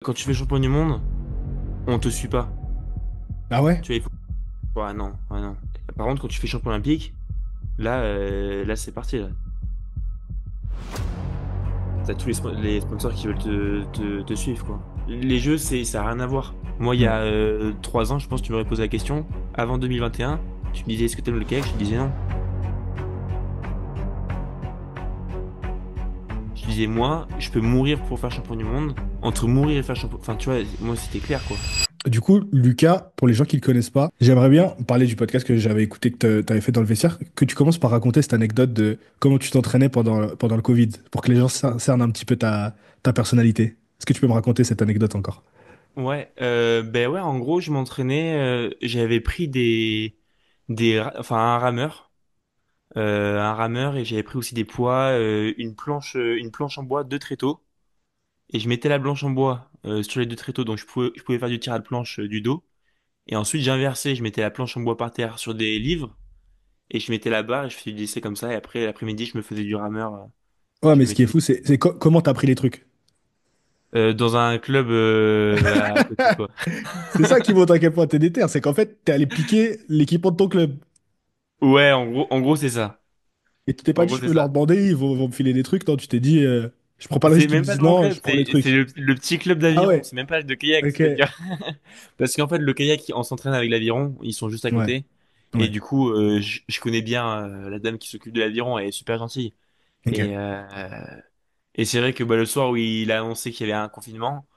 Quand tu fais champion du monde, on te suit pas. Ah ouais? Tu vois, il faut. Ouais, non, ouais, non. Par contre, quand tu fais champion olympique, là c'est parti. Là. T'as tous les sponsors qui veulent te suivre, quoi. Les jeux, ça a rien à voir. Moi, il y Ouais. a 3 ans, je pense que tu m'aurais posé la question. Avant 2021, tu me disais est-ce que t'aimes le kayak? Je te disais non. Je te disais moi, je peux mourir pour faire champion du monde. Entre mourir et faire champion. Enfin, tu vois, moi, c'était clair, quoi. Du coup, Lucas, pour les gens qui ne le connaissent pas, j'aimerais bien parler du podcast que j'avais écouté que tu avais fait dans le vestiaire, que tu commences par raconter cette anecdote de comment tu t'entraînais pendant le Covid, pour que les gens cernent un petit peu ta personnalité. Est-ce que tu peux me raconter cette anecdote encore? Ouais, ben ouais, en gros, je m'entraînais, j'avais pris enfin un rameur et j'avais pris aussi des poids, une planche en bois, deux tréteaux et je mettais la planche en bois sur les deux tréteaux, donc je pouvais faire du tir à la planche du dos et ensuite j'inversais, je mettais la planche en bois par terre sur des livres et je mettais la barre et je faisais du lycée comme ça et après l'après-midi je me faisais du rameur, Ouais, je mais me ce qui est mettais fou, c'est comment t'as pris les trucs. dans un club à côté quoi. C'est ça qui montre à quel point t'es déter, c'est qu'en fait, t'es allé piquer l'équipement de ton club. Ouais, en gros c'est ça. Et tu t'es pas En dit, gros je c'est peux leur ça. demander, ils vont me filer des trucs. Non, tu t'es dit, je prends pas le C'est risque qu'ils me même pas disent de mon non, club, je prends les c'est trucs. le petit club Ah d'aviron. ouais, C'est même pas de kayak, ok. c'est-à-dire. Parce qu'en fait, le kayak, on s'entraîne avec l'aviron, ils sont juste à Ouais, côté. Et ouais, du coup, je connais bien la dame qui s'occupe de l'aviron, elle est super gentille. ok. Et, euh, et c'est vrai que bah, le soir où il a annoncé qu'il y avait un confinement,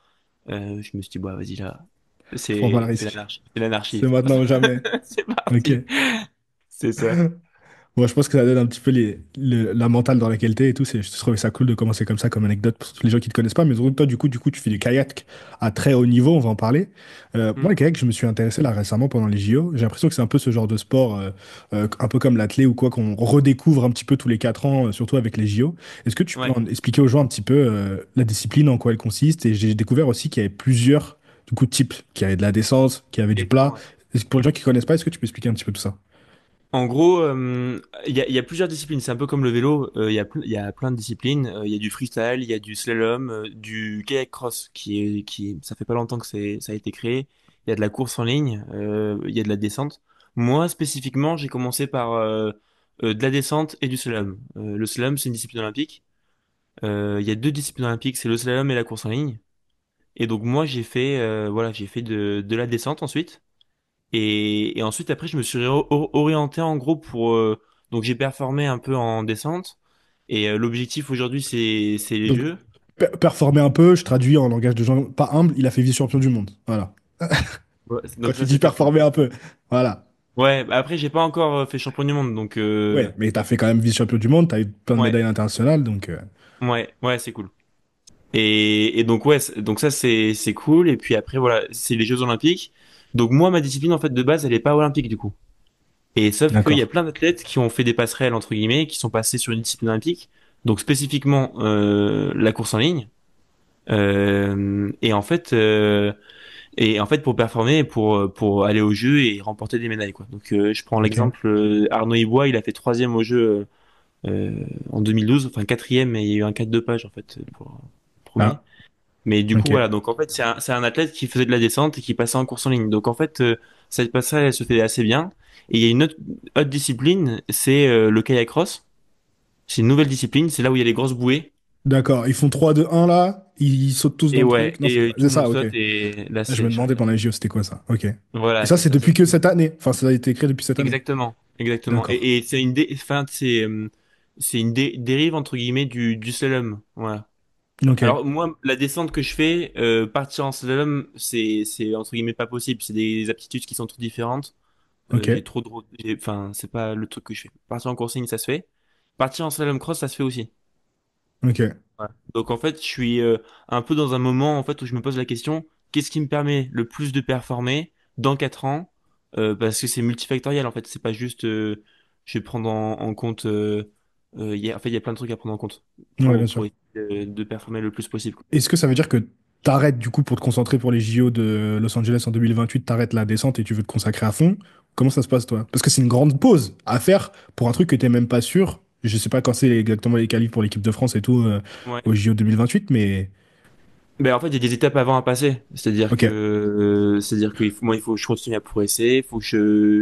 je me suis dit, bah vas-y là, Je prends pas le c'est risque. l'anarchie. C'est l'anarchie. C'est maintenant ou jamais. C'est Ok. parti. C'est ça. Bon, je pense que ça donne un petit peu la mentale dans laquelle t'es et tout. Je trouvais ça cool de commencer comme ça, comme anecdote pour tous les gens qui te connaissent pas. Mais surtout, toi, du coup, tu fais du kayak à très haut niveau, on va en parler. Moi, Hmm. le kayak, je me suis intéressé là récemment pendant les JO. J'ai l'impression que c'est un peu ce genre de sport, un peu comme l'athlé ou quoi, qu'on redécouvre un petit peu tous les 4 ans, surtout avec les JO. Est-ce que tu peux Ouais. expliquer aux gens un petit peu la discipline, en quoi elle consiste? Et j'ai découvert aussi qu'il y avait plusieurs du coup, types, qu'il y avait de la descente, qu'il y avait du plat. Exactement. Ouais. Pour les gens qui connaissent pas, est-ce que tu peux expliquer un petit peu tout ça? En gros, il y a plusieurs disciplines. C'est un peu comme le vélo. Il y a plein de disciplines. Il y a du freestyle, il y a du slalom, du kayak cross ça fait pas longtemps que ça a été créé. Il y a de la course en ligne, il y a de la descente. Moi, spécifiquement, j'ai commencé par de la descente et du slalom. Le slalom, c'est une discipline olympique. Il y a deux disciplines olympiques, c'est le slalom et la course en ligne. Et donc moi, voilà, j'ai fait de la descente ensuite. Et ensuite, après, je me suis orienté en gros donc, j'ai performé un peu en descente. Et l'objectif aujourd'hui, c'est les Donc, Jeux. performer un peu, je traduis en langage de gens pas humble, il a fait vice-champion du monde. Voilà. Ouais, Quand donc, il ça, dit c'est performer performé. un peu. Voilà. Ouais, bah après, j'ai pas encore fait champion du monde. Donc, Ouais, mais t'as fait quand même vice-champion du monde, t'as eu plein de ouais, médailles internationales, donc ouais, c'est cool. Et donc, ouais, donc ça, c'est cool. Et puis après, voilà, c'est les Jeux Olympiques. Donc, moi, ma discipline, en fait, de base, elle est pas olympique, du coup. Et sauf qu'il y a d'accord. plein d'athlètes qui ont fait des passerelles, entre guillemets, qui sont passés sur une discipline olympique. Donc, spécifiquement, la course en ligne. Et en fait, pour performer, pour aller aux Jeux et remporter des médailles, quoi. Donc, je prends Ok. l'exemple Arnaud Ibois, il a fait troisième aux Jeux en 2012, enfin quatrième, et il y a eu un 4 de page en fait pour premier. Ah, Mais du coup, ok. voilà. Donc, en fait, c'est un athlète qui faisait de la descente et qui passait en course en ligne. Donc, en fait, cette passerelle, elle se fait assez bien. Et il y a une autre discipline, c'est le kayak cross. C'est une nouvelle discipline. C'est là où il y a les grosses bouées. D'accord. Ils font 3 2 1 là, ils sautent tous dans Et le ouais, truc. Non, et tout c'est le monde ça, ok. saute. Et là, Je me je demandais crois. pendant les JO, c'était quoi ça? Ok. Et Voilà, ça, c'est c'est ça, depuis c'est que ça. cette année. Enfin, ça a été créé depuis cette année. Exactement, exactement. D'accord. Et enfin, c'est une dérive entre guillemets du slalom. Voilà. Ok. Alors moi, la descente que je fais, partir en slalom, c'est entre guillemets pas possible. C'est des aptitudes qui sont trop différentes. Ok. J'ai trop de, enfin, c'est pas le truc que je fais. Partir en course ligne, ça se fait. Partir en slalom cross, ça se fait aussi. Ok. Ouais. Donc en fait, je suis un peu dans un moment en fait où je me pose la question, qu'est-ce qui me permet le plus de performer dans 4 ans? Parce que c'est multifactoriel en fait, c'est pas juste je vais prendre en compte en fait il y a plein de trucs à prendre en compte Ouais, bien pour sûr. essayer de performer le plus possible. Est-ce que ça veut dire que t'arrêtes du coup pour te concentrer pour les JO de Los Angeles en 2028, t'arrêtes la descente et tu veux te consacrer à fond? Comment ça se passe toi? Parce que c'est une grande pause à faire pour un truc que t'es même pas sûr. Je sais pas quand c'est exactement les qualifs pour l'équipe de France et tout Ouais. aux JO 2028, mais Ben en fait, il y a des étapes avant à passer. Ok. C'est-à-dire qu'il faut, moi, il faut que je continue à progresser, il faut que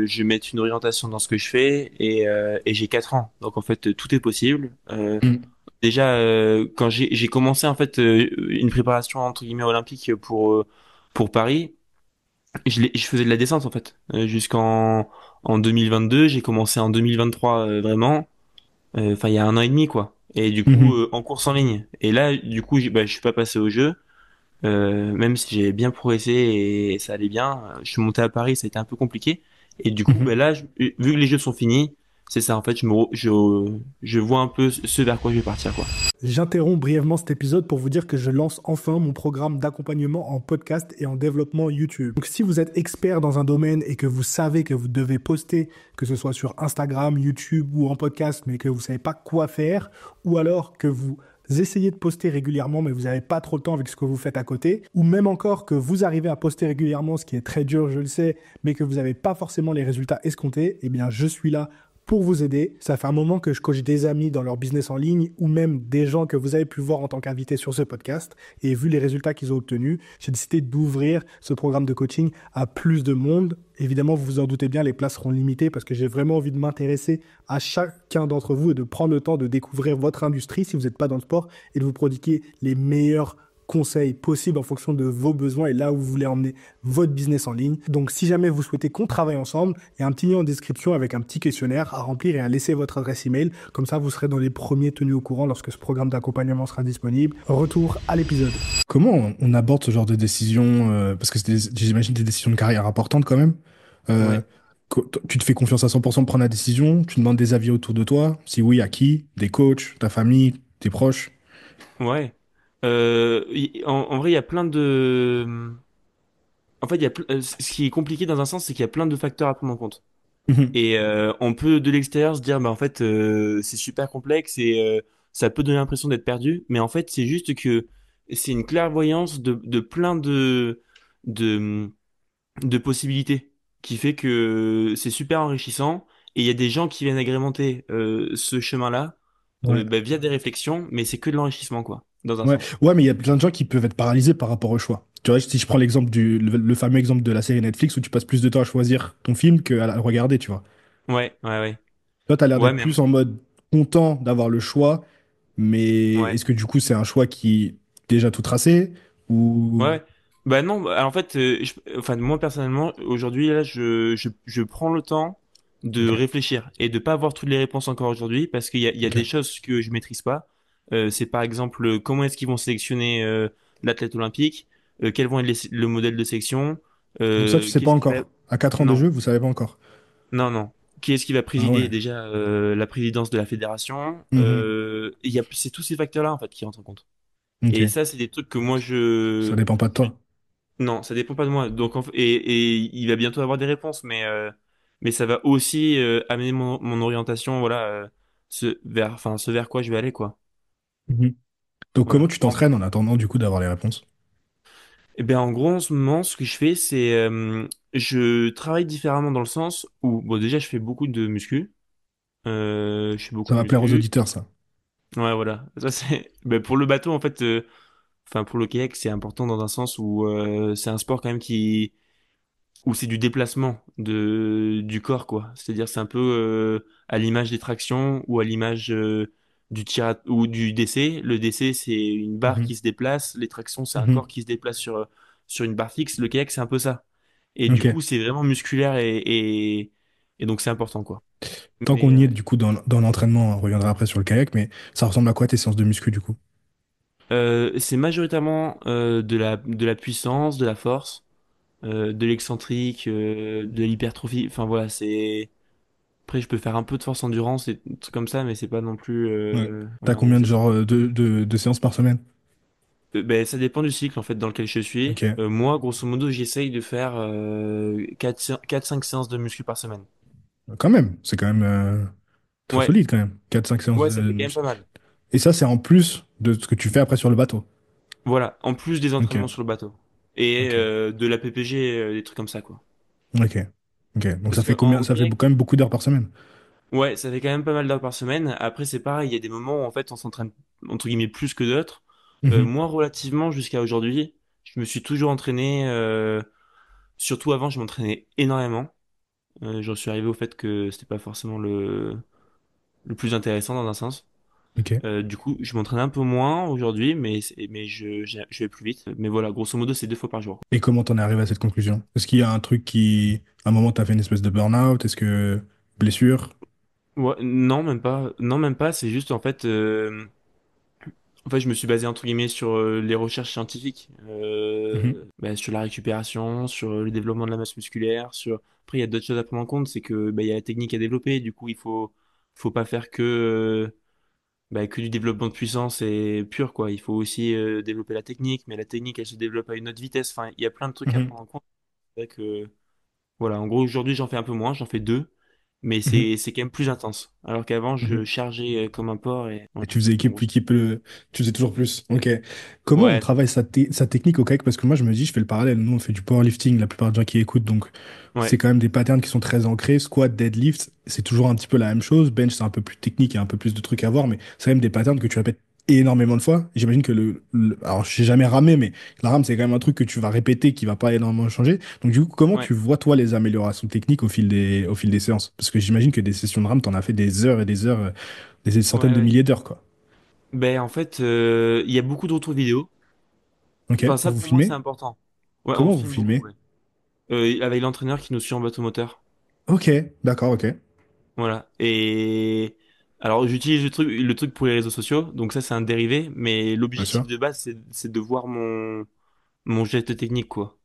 je mette une orientation dans ce que je fais, et j'ai 4 ans. Donc en fait, tout est possible. Mm. Déjà, quand j'ai commencé en fait une préparation entre guillemets olympique pour Paris, je faisais de la descente en fait en 2022. J'ai commencé en 2023 vraiment. Enfin, il y a 1 an et demi quoi. Et du coup, Mhm. en course en ligne. Et là, du coup, je suis pas passé au jeu. Même si j'ai bien progressé et ça allait bien, je suis monté à Paris, ça a été un peu compliqué. Et du coup, Mhm. ben là, vu que les jeux sont finis, c'est ça, en fait, je vois un peu ce vers quoi je vais partir, quoi. J'interromps brièvement cet épisode pour vous dire que je lance enfin mon programme d'accompagnement en podcast et en développement YouTube. Donc si vous êtes expert dans un domaine et que vous savez que vous devez poster, que ce soit sur Instagram, YouTube ou en podcast, mais que vous savez pas quoi faire, ou alors que vous essayez de poster régulièrement mais vous n'avez pas trop le temps avec ce que vous faites à côté, ou même encore que vous arrivez à poster régulièrement, ce qui est très dur, je le sais, mais que vous n'avez pas forcément les résultats escomptés, eh bien je suis là pour vous aider. Ça fait un moment que je coach des amis dans leur business en ligne ou même des gens que vous avez pu voir en tant qu'invité sur ce podcast. Et vu les résultats qu'ils ont obtenus, j'ai décidé d'ouvrir ce programme de coaching à plus de monde. Évidemment, vous vous en doutez bien, les places seront limitées parce que j'ai vraiment envie de m'intéresser à chacun d'entre vous et de prendre le temps de découvrir votre industrie si vous n'êtes pas dans le sport et de vous prodiguer les meilleurs conseils possibles en fonction de vos besoins et là où vous voulez emmener votre business en ligne. Donc, si jamais vous souhaitez qu'on travaille ensemble, il y a un petit lien en description avec un petit questionnaire à remplir et à laisser votre adresse email. Comme ça, vous serez dans les premiers tenus au courant lorsque ce programme d'accompagnement sera disponible. Retour à l'épisode. Comment on aborde ce genre de décision, parce que j'imagine des décisions de carrière importantes quand même. Euh, Ouais, Tu te fais confiance à 100% de prendre la décision, tu demandes des avis autour de toi. Si oui, à qui? Des coachs, ta famille, tes proches? ouais. En vrai, il y a plein de... En fait, ce qui est compliqué dans un sens, c'est qu'il y a plein de facteurs à prendre en compte. Mhm. Et on peut de l'extérieur se dire, bah en fait, c'est super complexe et ça peut donner l'impression d'être perdu, mais en fait, c'est juste que c'est une clairvoyance de plein de de possibilités qui fait que c'est super enrichissant et il y a des gens qui viennent agrémenter ce chemin-là Ouais. bah, via des réflexions, mais c'est que de l'enrichissement quoi, dans un Ouais. sens. Ouais, mais il y a plein de gens qui peuvent être paralysés par rapport au choix. Tu vois, si je prends l'exemple le fameux exemple de la série Netflix où tu passes plus de temps à choisir ton film qu'à le regarder, tu vois. Ouais, ouais, ouais. Toi, t'as l'air Ouais, d'être mais plus en mode content d'avoir le choix, mais ouais. est-ce que du coup c'est un choix qui est déjà tout tracé ou... Ouais. Bah non, bah, en fait, enfin moi personnellement, aujourd'hui là, je prends le temps de Ok, réfléchir et de pas avoir toutes les réponses encore aujourd'hui parce qu'il y a des ok. choses que je maîtrise pas. C'est par exemple comment est-ce qu'ils vont sélectionner l'athlète olympique, quels vont être le modèle de sélection, Donc ça, tu sais pas qu'est-ce qui va... encore. À 4 ans de Non, jeu, vous savez pas encore. non, non. Qui est-ce qui va Ah présider ouais. déjà la présidence de la fédération? Mhm. C'est tous ces facteurs-là en fait qui rentrent en compte. Ok. Et ça, c'est des trucs que moi Ça dépend pas de toi. non, ça dépend pas de moi. Donc, et il va bientôt avoir des réponses, mais ça va aussi amener mon orientation, voilà, enfin, ce vers quoi je vais aller, quoi. Mhm. Donc comment Voilà. tu t'entraînes en attendant du coup d'avoir les réponses? Et bien, en gros, en ce moment, ce que je fais, c'est, je travaille différemment dans le sens où, bon, déjà, je fais beaucoup de muscu. Je fais beaucoup Ça de va plaire aux muscu. auditeurs, ça. Ouais, voilà. Ça, c'est, ben, pour le bateau, en fait, enfin, pour le kayak, c'est important dans un sens où c'est un sport quand même où c'est du déplacement du corps, quoi. C'est-à-dire, c'est un peu à l'image des tractions ou à l'image du tir ou du DC. Le DC, c'est une barre Mhm. qui se déplace. Les tractions, c'est un corps Mhm. qui se déplace sur une barre fixe. Le kayak, c'est un peu ça. Et du Ok. coup, c'est vraiment musculaire et donc c'est important, quoi. Tant Mais qu'on y est du coup dans l'entraînement, on reviendra après sur le kayak, mais ça ressemble à quoi tes séances de muscu du coup? c'est majoritairement de la puissance, de la force, de l'excentrique, de l'hypertrophie. Enfin voilà, c'est. Après, je peux faire un peu de force endurance et des trucs comme ça, mais c'est pas non plus. Ouais. T'as Voilà, on va combien de dire. genres de séances par semaine? Ben, ça dépend du cycle en fait dans lequel je suis. Ok. Moi, grosso modo, j'essaye de faire 4-5 séances de muscu par semaine. Quand même, c'est quand même très Ouais, solide quand même. 4 5 séances ouais, de ça fait quand même muscu. pas mal. Et ça, c'est en plus de ce que tu fais après sur le bateau. Voilà, en plus des Ok, entraînements sur le bateau et ok, de la PPG, des trucs comme ça quoi. ok, ok. Donc ça Parce fait qu'en combien? Ça fait kayak, quand même beaucoup d'heures par semaine. ouais, ça fait quand même pas mal d'heures par semaine. Après, c'est pareil, il y a des moments où en fait on s'entraîne entre guillemets plus que d'autres. Mhm. Moi, relativement jusqu'à aujourd'hui, je me suis toujours entraîné. Surtout avant, je m'entraînais énormément. J'en suis arrivé au fait que c'était pas forcément le plus intéressant dans un sens. Ok. Du coup, je m'entraîne un peu moins aujourd'hui, mais je vais plus vite. Mais voilà, grosso modo, c'est 2 fois par jour. Et comment t'en es arrivé à cette conclusion? Est-ce qu'il y a un truc qui, à un moment, t'as fait une espèce de burn-out? Est-ce que blessure? Ouais, non, même pas. Non, même pas. C'est juste en fait, je me suis basé entre guillemets sur les recherches scientifiques, Mhm. bah, sur la récupération, sur le développement de la masse musculaire, sur. Après, il y a d'autres choses à prendre en compte, c'est que bah, il y a la technique à développer. Du coup, il faut pas faire que du développement de puissance et pur quoi. Il faut aussi développer la technique, mais la technique, elle se développe à une autre vitesse. Enfin, il y a plein de trucs à Mhm. prendre en compte. C'est vrai que voilà, en gros, aujourd'hui, j'en fais un peu moins, j'en fais deux, mais Mhm. c'est quand même plus intense. Alors qu'avant, je Mhm. chargeais comme un porc et Et voilà. tu faisais En équipe, gros, équipe, tu faisais toujours plus. Ok. Comment on ouais, travaille sa technique au kayak? Parce que moi, je me dis, je fais le parallèle. Nous, on fait du powerlifting, la plupart des gens qui écoutent. Donc, c'est ouais, quand même des patterns qui sont très ancrés. Squat, deadlift, c'est toujours un petit peu la même chose. Bench, c'est un peu plus technique, il y a un peu plus de trucs à voir. Mais c'est quand même des patterns que tu répètes énormément de fois. J'imagine que alors, je sais jamais ramer, mais la rame, c'est quand même un truc que tu vas répéter, qui va pas énormément changer. Donc, du coup, comment ouais, tu vois, toi, les améliorations techniques au fil des séances? Parce que j'imagine que des sessions de rame, t'en as fait des heures et des heures, des centaines ouais, de ouais. milliers d'heures, quoi. Ben, en fait, il y a beaucoup de retours vidéo. Ok, Enfin, ça, vous pour moi, c'est filmez? important. Ouais, on Comment vous filme beaucoup, filmez? ouais. Avec l'entraîneur qui nous suit en bateau moteur. Ok, d'accord, ok, Voilà. Et alors, j'utilise le truc pour les réseaux sociaux. Donc ça, c'est un dérivé. Mais bien l'objectif sûr. de base, c'est de voir mon geste technique, quoi.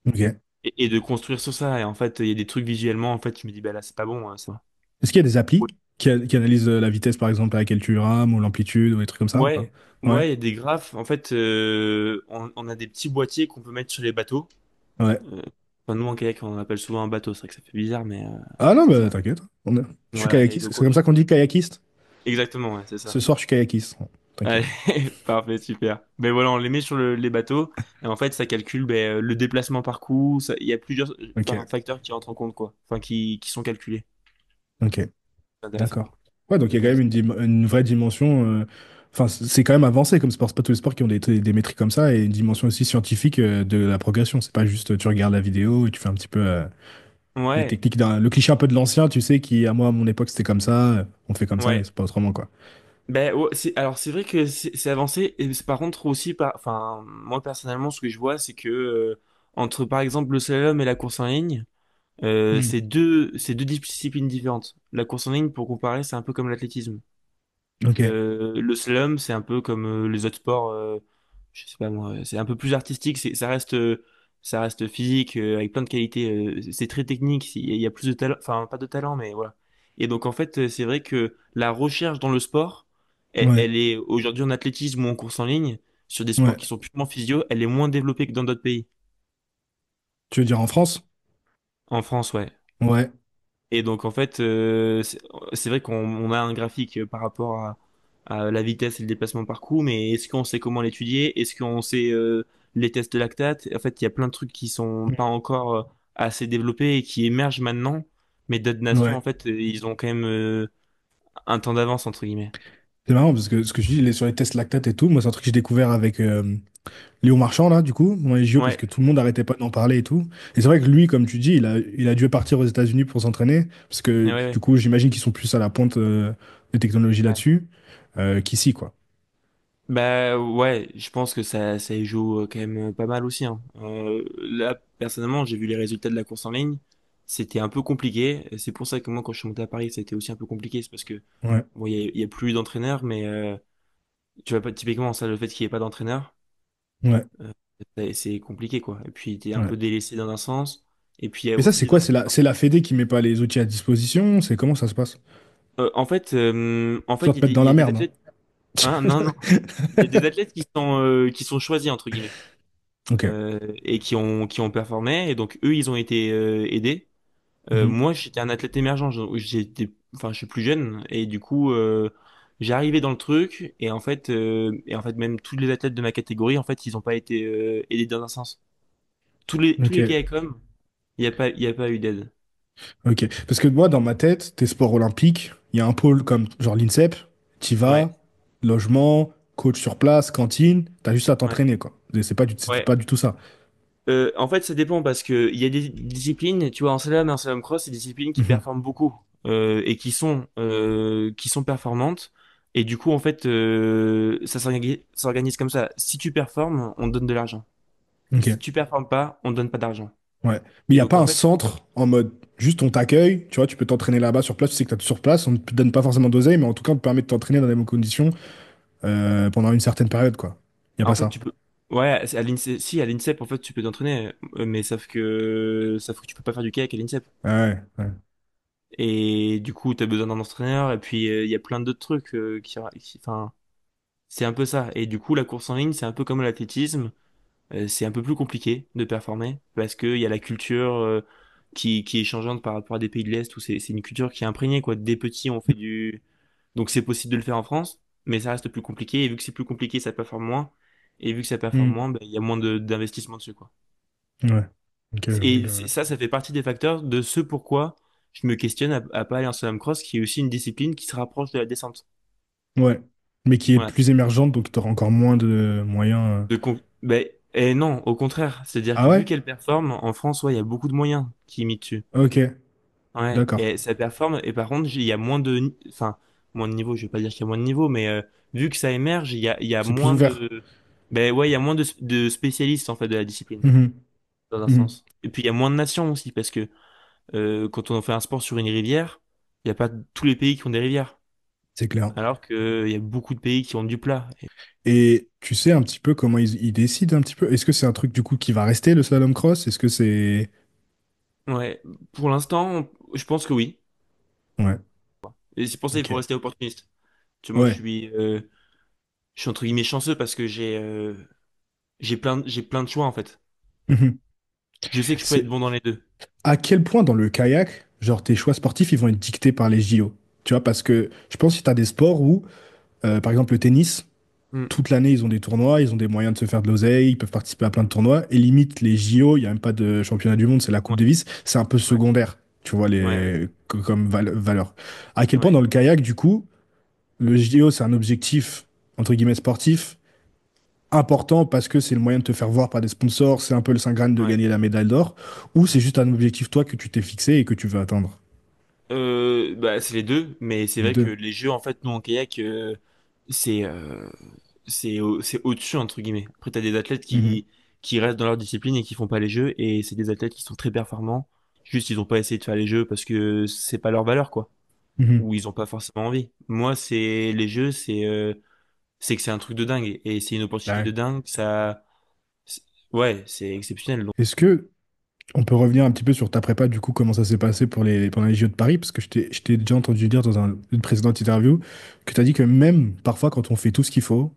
Ok. Et de construire sur ça. Et en fait, il y a des trucs visuellement. En fait, je me dis, bah là, c'est pas bon, hein, ça. Est-ce qu'il y a des Ouais. applis qui analysent la vitesse, par exemple, à laquelle tu rames, ou l'amplitude, ou des trucs comme ça, ou pas? Ouais, Ouais, ouais, il y a des graphes. En fait, on a des petits boîtiers qu'on peut mettre sur les bateaux. ouais. Euh, enfin, nous, en kayak, on appelle souvent un bateau. C'est vrai que ça fait bizarre, mais Ah non, c'est bah ça. t'inquiète. Je suis Voilà. Et kayakiste. donc, C'est comme ça qu'on dit kayakiste? exactement, ouais, c'est Ce ça. soir, je suis kayakiste. Allez, T'inquiète. parfait, super. Mais voilà, on les met sur les bateaux. Et en fait, ça calcule ben, le déplacement par coup. Il y a plusieurs Ok, facteurs qui rentrent en compte, quoi. Enfin, qui sont calculés. ok, C'est intéressant. d'accord. Ouais, donc il y a quand Ouais, même une vraie dimension. Enfin, c'est quand même avancé comme sport. C'est pas tous les sports qui ont des métriques comme ça et une dimension aussi scientifique de la progression. C'est pas juste tu regardes la vidéo et tu fais un petit peu. Les ouais. techniques le cliché un peu de l'ancien, tu sais, qui, à moi, à mon époque, c'était comme ça, on fait comme ça et Ouais. c'est pas autrement, quoi. Ben, ouais, alors c'est vrai que c'est avancé. Et par contre aussi, enfin, moi personnellement, ce que je vois, c'est que entre par exemple le slalom et la course en ligne, Hmm. c'est deux disciplines différentes. La course en ligne, pour comparer, c'est un peu comme l'athlétisme. Ok, Le slalom, c'est un peu comme les autres sports, je sais pas moi, c'est un peu plus artistique, ça reste physique, avec plein de qualités, c'est très technique, il y a plus de talent, enfin pas de talent, mais voilà. Et donc en fait, c'est vrai que la recherche dans le sport, elle, ouais, elle est aujourd'hui en athlétisme ou en course en ligne, sur des sports ouais. qui sont purement physio, elle est moins développée que dans d'autres pays. Tu veux dire en France? En France, ouais. Ouais, Et donc en fait, c'est vrai qu'on a un graphique par rapport à la vitesse et le déplacement par coup, mais est-ce qu'on sait comment l'étudier? Est-ce qu'on sait les tests de lactate? En fait, il y a plein de trucs qui sont pas encore assez développés et qui émergent maintenant, mais d'autres nations, en ouais. fait, ils ont quand même un temps d'avance, entre guillemets. C'est marrant parce que ce que je dis sur les tests lactate et tout, moi, c'est un truc que j'ai découvert avec Léo Marchand, là, du coup, dans les JO, parce Ouais, que tout le monde n'arrêtait pas d'en parler et tout. Et c'est vrai que lui, comme tu dis, il a dû partir aux États-Unis pour s'entraîner, parce ouais, que du ouais. coup, j'imagine qu'ils sont plus à la pointe des technologies Ouais. là-dessus qu'ici, quoi. Bah ouais, je pense que ça y joue quand même pas mal aussi, hein. Là, personnellement, j'ai vu les résultats de la course en ligne. C'était un peu compliqué. C'est pour ça que moi, quand je suis monté à Paris, ça a été aussi un peu compliqué. C'est parce que Ouais, bon, il y a plus d'entraîneur, mais tu vois pas typiquement ça, le fait qu'il n'y ait pas d'entraîneur, ouais, euh, c'est compliqué quoi. Et puis t'es un ouais. peu délaissé dans un sens. Et puis il y a Mais ça, aussi c'est des quoi? entraîneurs. C'est la Fédé qui met pas les outils à disposition? C'est comment ça se passe? En fait, Soit il y a te des, mettre dans il y la a des merde, hein. athlètes. Hein, non, non. Il y a des athlètes qui sont choisis entre guillemets. Ok. Et qui ont performé. Et donc, eux, ils ont été aidés. Mhm. Moi, j'étais un athlète émergent. Enfin, je suis plus jeune. Et du coup, j'ai arrivé dans le truc. Et en fait, même tous les athlètes de ma catégorie, en fait, ils n'ont pas été aidés dans un sens. Tous les Ok. KICOM, il y a pas eu d'aide. Ok. Parce que moi, dans ma tête, tes sports olympiques, il y a un pôle comme genre l'INSEP, t'y Ouais, vas, logement, coach sur place, cantine, t'as juste à Ouais. t'entraîner, quoi. C'est Ouais. pas du tout ça. En fait, ça dépend parce que il y a des disciplines, tu vois, en slalom et en slalom cross, c'est des disciplines qui Mhm. performent beaucoup et qui sont performantes. Et du coup, en fait, ça s'organise comme ça. Si tu performes, on te donne de l'argent. Si Ok. tu performes pas, on te donne pas d'argent. Ouais. Mais il n'y Et a donc, pas en un fait, centre en mode juste on t'accueille, tu vois, tu peux t'entraîner là-bas sur place, tu sais que t'as tout sur place, on ne te donne pas forcément d'oseille, mais en tout cas on te permet de t'entraîner dans les bonnes conditions pendant une certaine période, quoi. Il n'y a en pas fait, ça. tu peux. Ouais, à l'INSEP, si, à l'INSEP, en fait, tu peux t'entraîner, mais sauf que tu peux pas faire du kayak à l'INSEP. Ouais, ouais. Et du coup, tu as besoin d'un entraîneur, et puis il y a plein d'autres trucs enfin, c'est un peu ça. Et du coup, la course en ligne, c'est un peu comme l'athlétisme. C'est un peu plus compliqué de performer parce qu'il y a la culture qui est changeante par rapport à des pays de l'Est où c'est une culture qui est imprégnée, quoi. Dès petit, on fait du. Donc, c'est possible de le faire en France, mais ça reste plus compliqué. Et vu que c'est plus compliqué, ça performe moins. Et vu que ça performe Hmm. moins, ben, il y a moins d'investissement dessus, quoi. Ouais. Ok, je vois Et le- ça fait partie des facteurs de ce pourquoi je me questionne à pas aller en slalom cross, qui est aussi une discipline qui se rapproche de la descente. Ouais. Mais qui est Voilà. plus émergente, donc tu auras encore moins de moyens. Ben, et non, au contraire. C'est-à-dire Ah que vu ouais? qu'elle performe, en France, ouais, il y a beaucoup de moyens qui imitent dessus. Ok, Ouais, d'accord. et ça performe. Et par contre, il y a moins enfin, moins de niveau. Je vais pas dire qu'il y a moins de niveau, mais vu que ça émerge, il y a C'est plus moins ouvert. ben ouais, il y a moins de spécialistes en fait de la discipline, Mhm. dans un Mhm. sens. Et puis il y a moins de nations aussi, parce que quand on fait un sport sur une rivière, il y a pas tous les pays qui ont des rivières, C'est clair. alors que il y a beaucoup de pays qui ont du plat. Et tu sais un petit peu comment ils décident un petit peu? Est-ce que c'est un truc du coup qui va rester le slalom cross? Est-ce que c'est... Ouais, pour l'instant, je pense que oui. Ouais, Et c'est pour ça qu'il faut ok. rester opportuniste. Tu vois, moi, Ouais. je suis entre guillemets chanceux parce que j'ai plein de choix en fait. Mhm. Je sais que je peux être C'est bon dans les deux. à quel point dans le kayak, genre tes choix sportifs, ils vont être dictés par les JO? Tu vois, parce que je pense que tu as des sports où, par exemple le tennis, Hmm. toute l'année ils ont des tournois, ils ont des moyens de se faire de l'oseille, ils peuvent participer à plein de tournois, et limite les JO, il n'y a même pas de championnat du monde, c'est la Coupe Ouais, Davis, c'est un peu ouais, secondaire, tu vois, ouais, ouais, comme valeur. À quel point ouais, dans le kayak, du coup, le JO c'est un objectif, entre guillemets, sportif, important parce que c'est le moyen de te faire voir par des sponsors, c'est un peu le Saint Graal de ouais. gagner la médaille d'or, ou c'est juste un objectif toi que tu t'es fixé et que tu veux atteindre? Bah, c'est les deux, mais c'est Les vrai que deux. les jeux, en fait, nous en kayak, c'est c'est au-dessus entre guillemets. Après, t'as des athlètes Mhm. qui restent dans leur discipline et qui font pas les jeux, et c'est des athlètes qui sont très performants. Juste, ils ont pas essayé de faire les jeux parce que c'est pas leur valeur, quoi. Mhm. Ou ils ont pas forcément envie. Moi, c'est les jeux, c'est que c'est un truc de dingue et c'est une opportunité Ouais. de dingue. C'est- ouais, c'est exceptionnel. Donc, Est-ce que on peut revenir un petit peu sur ta prépa, du coup, comment ça s'est passé pendant les JO de Paris? Parce que je t'ai déjà entendu dire dans une précédente interview que tu as dit que même parfois, quand on fait tout ce qu'il faut,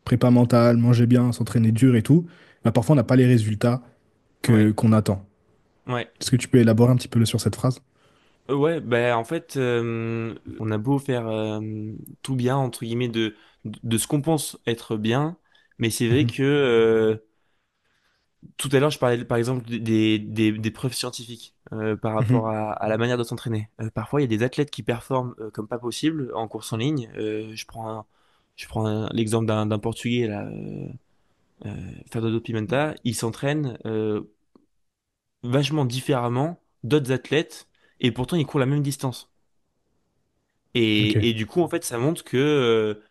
prépa mentale, manger bien, s'entraîner dur et tout, bah, parfois on n'a pas les résultats ouais, qu'on attend. ouais. Est-ce que tu peux élaborer un petit peu sur cette phrase? Ouais, bah en fait, on a beau faire tout bien entre guillemets de ce qu'on pense être bien, mais c'est vrai Mhm. que tout à l'heure je parlais par exemple des preuves scientifiques par rapport Mhm. à la manière de s'entraîner. Parfois il y a des athlètes qui performent comme pas possible en course en ligne. Je prends l'exemple d'un Portugais là, Fernando Pimenta. Il s'entraîne vachement différemment d'autres athlètes et pourtant il court la même distance. Ok. Et du coup, en fait, ça montre que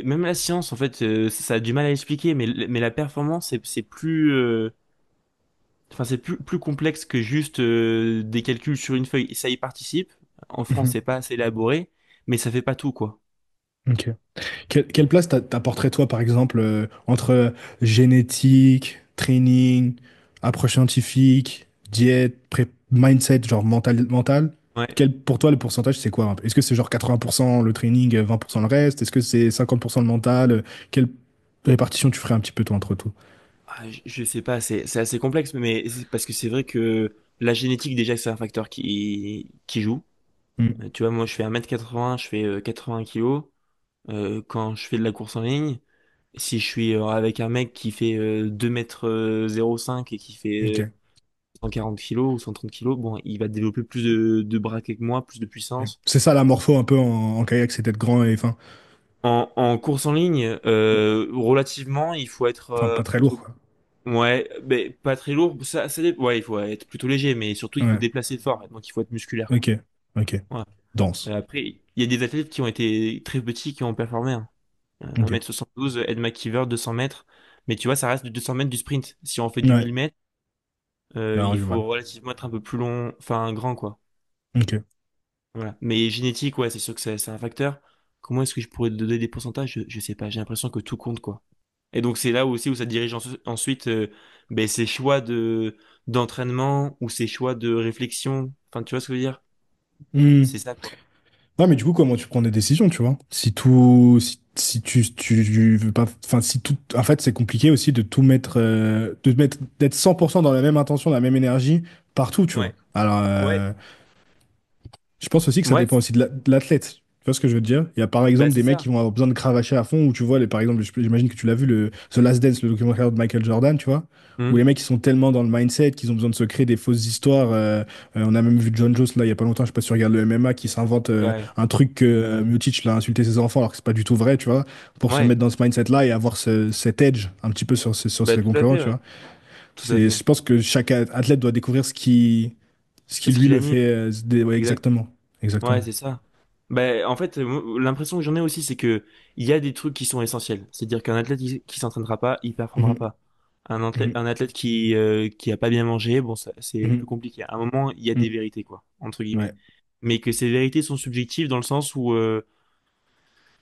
même la science, en fait, ça a du mal à expliquer, mais la performance, c'est plus, enfin, c'est plus complexe que juste des calculs sur une feuille. Ça y participe. En France, Mhm. c'est pas assez élaboré, mais ça fait pas tout, quoi. Ok. Quelle place t'apporterais toi, par exemple, entre génétique, training, approche scientifique, diète, mindset, genre mental? Ouais. Pour toi, le pourcentage, c'est quoi, un peu? Est-ce que c'est genre 80% le training, 20% le reste? Est-ce que c'est 50% le mental? Quelle répartition tu ferais un petit peu, toi, entre tout? Ah, je sais pas, c'est assez complexe, mais c'est parce que c'est vrai que la génétique, déjà, c'est un facteur qui joue. Mm. Tu vois, moi, je fais 1m80, je fais 80 kilos. Quand je fais de la course en ligne, si je suis avec un mec qui fait 2 m 05 et qui fait Ok. 140 kilos ou 130 kilos, bon, il va développer plus de bras que moi, plus de Ok. puissance. C'est ça la morpho un peu en kayak, c'est d'être grand et fin. En course en ligne, relativement, il faut être Enfin, pas très lourd, plutôt, quoi. ouais, mais pas très lourd. Ouais, il faut être plutôt léger, mais surtout il faut Ouais, déplacer fort, donc il faut être musculaire, quoi. ok, ok. Ouais. Dense. Après, il y a des athlètes qui ont été très petits qui ont performé, hein. Ok. 1m72, Ed McKeever, 200 mètres. Mais tu vois, ça reste du 200 mètres du sprint. Si on fait du Ouais, 1000 mètres, alors il du mal. faut relativement être un peu plus long, enfin grand, quoi. Ok. Voilà. Mais génétique, ouais, c'est sûr que c'est un facteur. Comment est-ce que je pourrais te donner des pourcentages? Je sais pas. J'ai l'impression que tout compte, quoi. Et donc c'est là aussi où ça dirige ensuite ben, ses choix d'entraînement ou ses choix de réflexion. Enfin, tu vois ce que je veux dire? Hmm. C'est ça, quoi. Ouais, mais du coup, comment tu prends des décisions, tu vois? Si tu veux pas, enfin, si tout, en fait, c'est compliqué aussi de tout mettre, d'être 100% dans la même intention, la même énergie partout, tu vois. Ouais. Alors, Ouais. je pense aussi que ça Ouais. dépend aussi de l'athlète. Tu vois ce que je veux te dire? Il y a par Bah, exemple c'est des mecs ça. qui vont avoir besoin de cravacher à fond, où tu vois, par exemple, j'imagine que tu l'as vu, le The Last Dance, le documentaire de Michael Jordan, tu vois, où Hmm. les mecs ils sont tellement dans le mindset qu'ils ont besoin de se créer des fausses histoires. On a même vu John Jones, là, il y a pas longtemps, je sais pas si tu regardes le MMA, qui s'invente Ouais. un truc que Miocic l'a insulté ses enfants, alors que c'est pas du tout vrai, tu vois, pour se Ouais. mettre dans ce mindset-là et avoir cet edge un petit peu sur Bah, ses tout à concurrents, fait, tu ouais. vois. Tout à Je fait. pense que chaque athlète doit découvrir ce qui Ce lui qu'il le anime. fait, ouais, Exact. exactement. Ouais, Exactement. c'est ça. Ben, en fait, moi, l'impression que j'en ai aussi, c'est que il y a des trucs qui sont essentiels. C'est-à-dire qu'un athlète qui s'entraînera pas, il performera Mhm. pas. Mhm. Un athlète qui a pas bien mangé, bon, ça, c'est plus Mhm. compliqué. À un moment, il y a des Mhm. vérités, quoi, entre guillemets. Ouais. Mais que ces vérités sont subjectives dans le sens où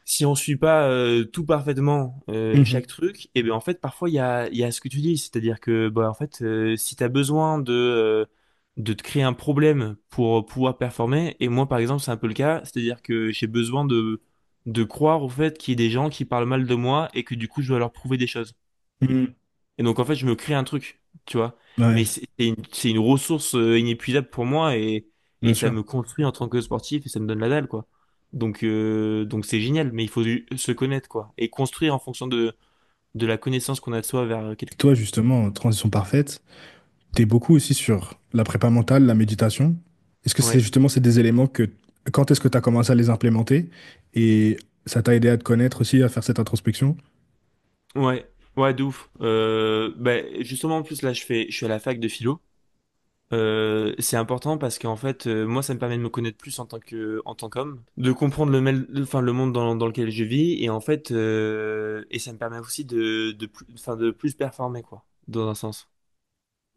si on suit pas tout parfaitement Mhm. chaque truc, et ben en fait parfois il y a ce que tu dis, c'est-à-dire que bah en fait si tu as besoin de te créer un problème pour pouvoir performer, et moi par exemple c'est un peu le cas, c'est-à-dire que j'ai besoin de croire au fait qu'il y ait des gens qui parlent mal de moi et que du coup je dois leur prouver des choses. Mhm. Et donc en fait je me crée un truc, tu vois. Mais Ouais, c'est une ressource inépuisable pour moi bien et ça sûr. me construit en tant que sportif et ça me donne la dalle, quoi. Donc c'est génial, mais il faut se connaître, quoi. Et construire en fonction de la connaissance qu'on a de soi vers quelque Toi, chose. justement, transition parfaite, t'es beaucoup aussi sur la prépa mentale, la méditation. Est-ce que c'est Ouais, justement c'est des éléments que quand est-ce que tu as commencé à les implémenter et ça t'a aidé à te connaître aussi, à faire cette introspection? ouais, ouais, de ouf. Ben, justement, en plus, là, je suis à la fac de philo. C'est important parce qu'en fait, moi, ça me permet de me connaître plus en tant qu'homme, de comprendre enfin, le monde dans lequel je vis, et en fait, et ça me permet aussi enfin, de plus performer, quoi, dans un sens.